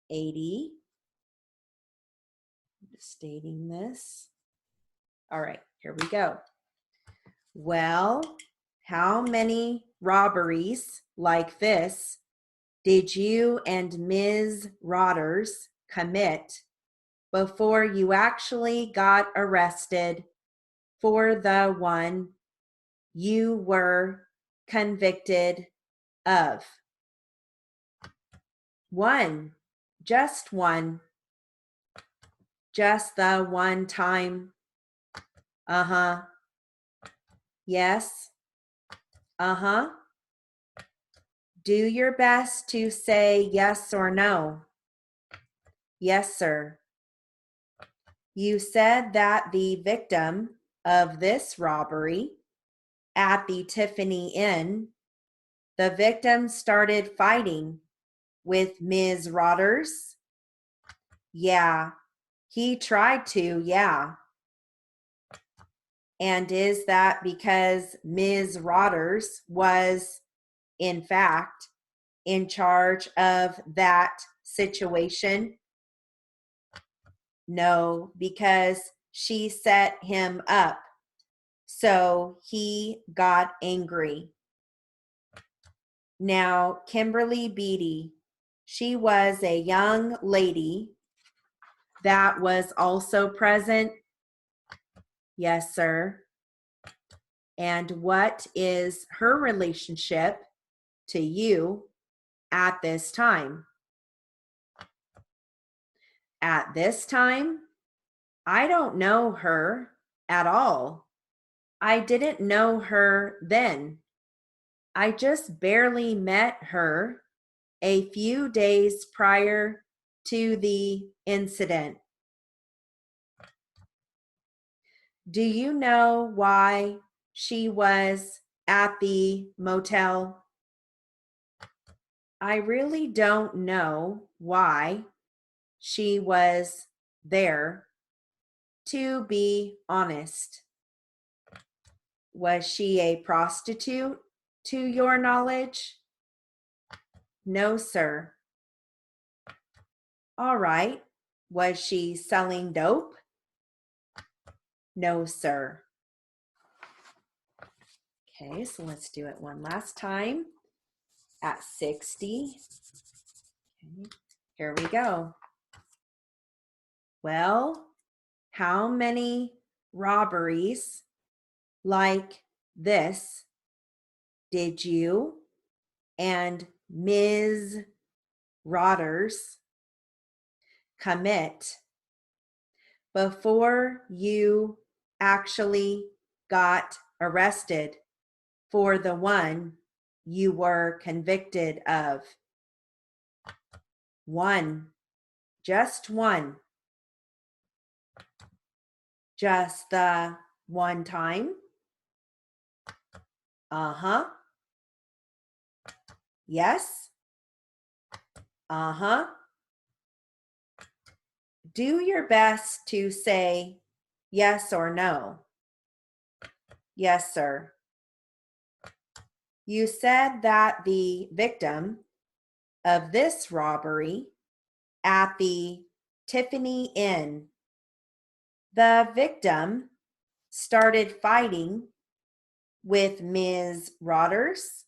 80. Just stating this. All right, here we go. Well, how many robberies like this did you and Ms. Rodders commit before you actually got arrested for the one you were convicted of? One, just one, just the one time. Uh-huh. Yes. Uh-huh. Do your best to say yes or no. Yes, sir. You said that the victim of this robbery at the Tiffany Inn, the victim started fighting with Ms. Rodders. Yeah, he tried to, yeah. And is that because Ms. Rodders was, in fact, in charge of that situation? No, because she set him up, so he got angry. Now, Kimberly Beatty, she was a young lady that was also present. Yes, sir. And what is her relationship to you at this time? At this time, I don't know her at all. I didn't know her then. I just barely met her a few days prior to the incident. Do you know why she was at the motel? I really don't know why she was there, to be honest. Was she a prostitute, to your knowledge? No, sir. All right. Was she selling dope? No, sir. Okay, so let's do it one last time at 60. Okay, here we go. Well, how many robberies like this did you and Ms. Rodders commit before you actually got arrested for the one you were convicted of? One, just one. Just the one time? Uh-huh. Yes? Uh-huh. Do your best to say yes or no. Yes, sir. You said that the victim of this robbery at the Tiffany Inn, the victim started fighting with Ms. Rodgers?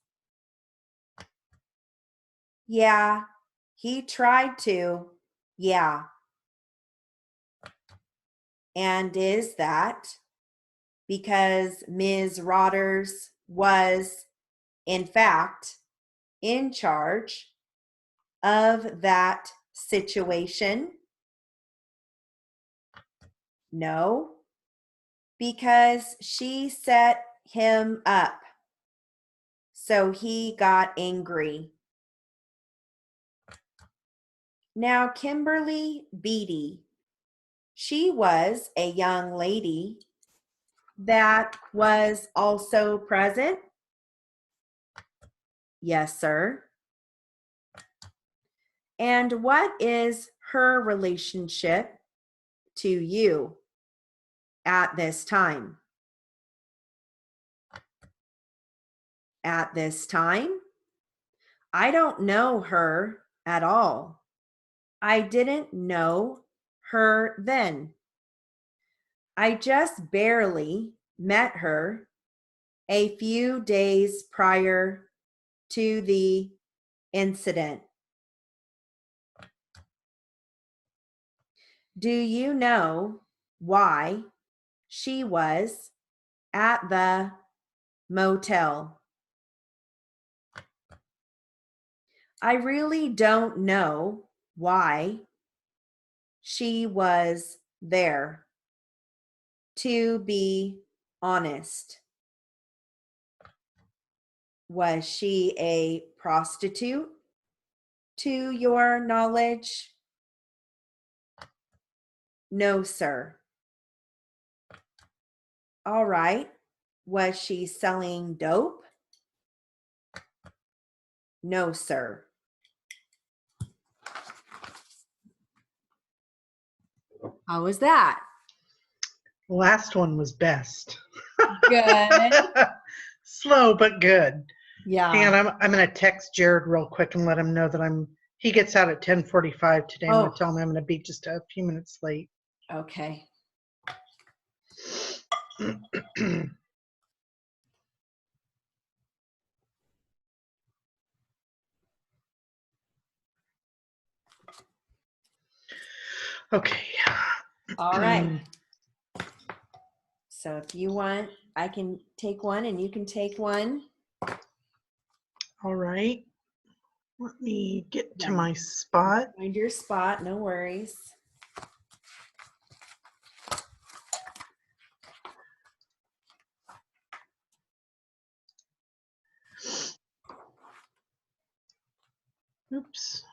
Yeah, he tried to. Yeah. And is that because Ms. Rodgers was, in fact, in charge of that situation? No, because she set him up. So he got angry. Now, Kimberly Beatty, she was a young lady that was also present. Yes, sir. And what is her relationship to you at this time? At this time? I don't know her at all. I didn't know her then. I just barely met her a few days prior to the incident. Do you know why she was at the motel? I really don't know why she was there, to be honest. Was she a prostitute, to your knowledge? No, sir. All right. Was she selling dope? No, sir. How was that? The last one was best. Good. Slow but good. Yeah. And I'm going to text Jared real quick and let him know that he gets out at 10:45 today. I'm going to tell him I'm going to be just a few minutes late. Okay. Okay. All right. So if you want, I can take one and you can take one. All right. Let me get to my spot. Find your spot, no worries. Oops.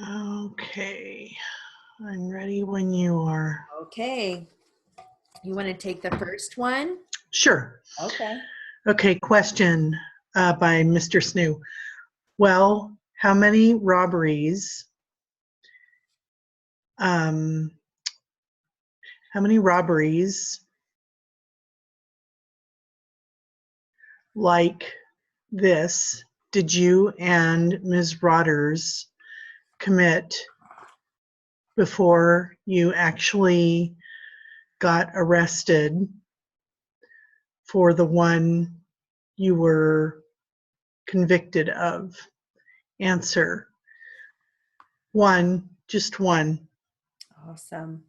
Okay. I'm ready when you are. Okay. You want to take the first one? Sure. Okay. Okay, question by Mr. Snoo. Well, how many robberies like this did you and Ms. Rodgers commit before you actually got arrested for the one you were convicted of? Answer: one, just one. Awesome.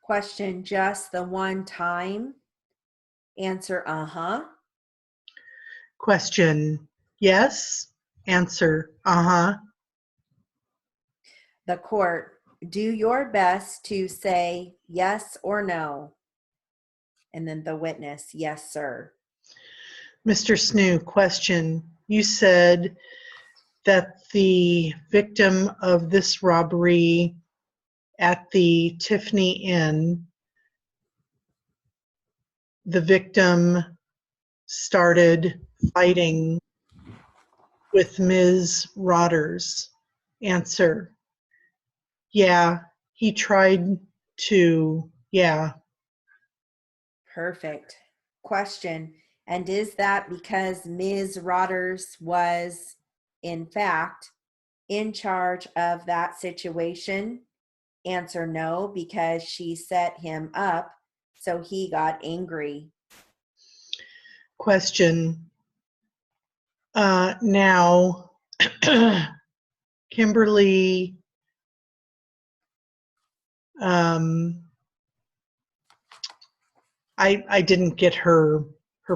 Question, just the one time? Answer, uh-huh. Question, yes. Answer, uh-huh. The court, do your best to say yes or no. And then the witness, yes, sir. Mr. Snoo, question. You said that the victim of this robbery at the Tiffany Inn, the victim started fighting with Ms. Rodgers. Answer: yeah, he tried to, yeah. Perfect. Question. And is that because Ms. Rodders was, in fact, in charge of that situation? Answer, no, because she set him up, so he got angry. Question. Now, Kimberly, I didn't get her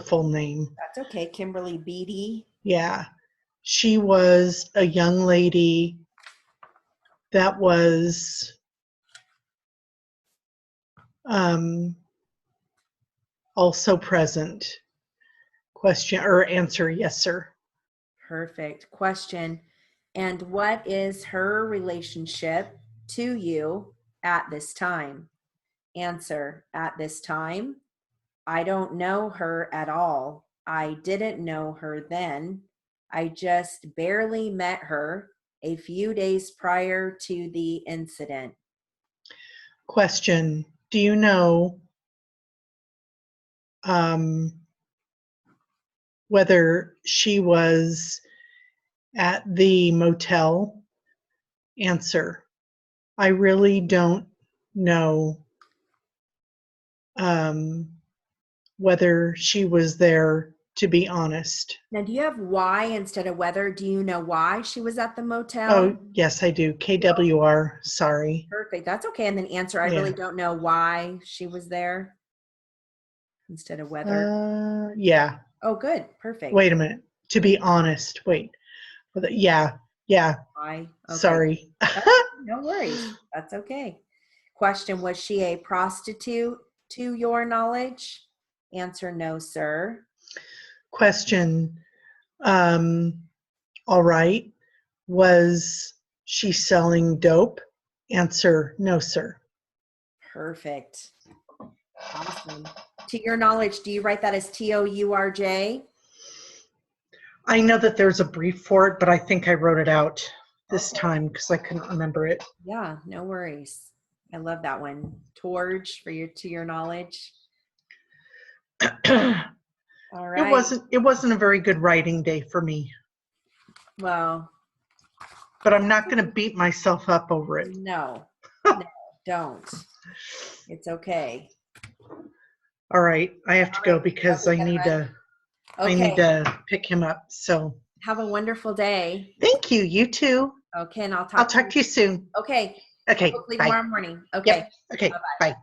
full name. That's okay. Kimberly Beatty. Yeah. She was a young lady that was also present. Question or answer, yes, sir. Perfect. Question. And what is her relationship to you at this time? Answer. At this time, I don't know her at all. I didn't know her then. I just barely met her a few days prior to the incident. Question. Do you know whether she was at the motel? Answer. I really don't know whether she was there, to be honest. Now, do you have why instead of whether? Do you know why she was at the motel? Oh, yes, I do. KWR. Sorry. Perfect. That's okay. And then answer, I really don't know why she was there instead of whether. Yeah. Oh, good. Perfect. Wait a minute. To be honest. Wait. Yeah. Why? Okay. Sorry. No worries. That's okay. Question, was she a prostitute to your knowledge? Answer, no, sir. Question. All right. Was she selling dope? Answer, no, sir. Perfect. Awesome. To your knowledge, do you write that as TOURJ? I know that there's a brief for it, but I think I wrote it out this time because I couldn't remember it. Yeah, no worries. I love that one. Torge for your to your knowledge. All right. It wasn't a very good writing day for me. Well, but I'm not going to beat myself up over it. No, don't. It's okay. All right, I have to go because I need to pick him up. So have a wonderful day. Thank you. You too. Okay, and I'll talk to you soon. Okay. Okay. Hopefully bye. tomorrow morning. Okay. Yep. Okay. Bye.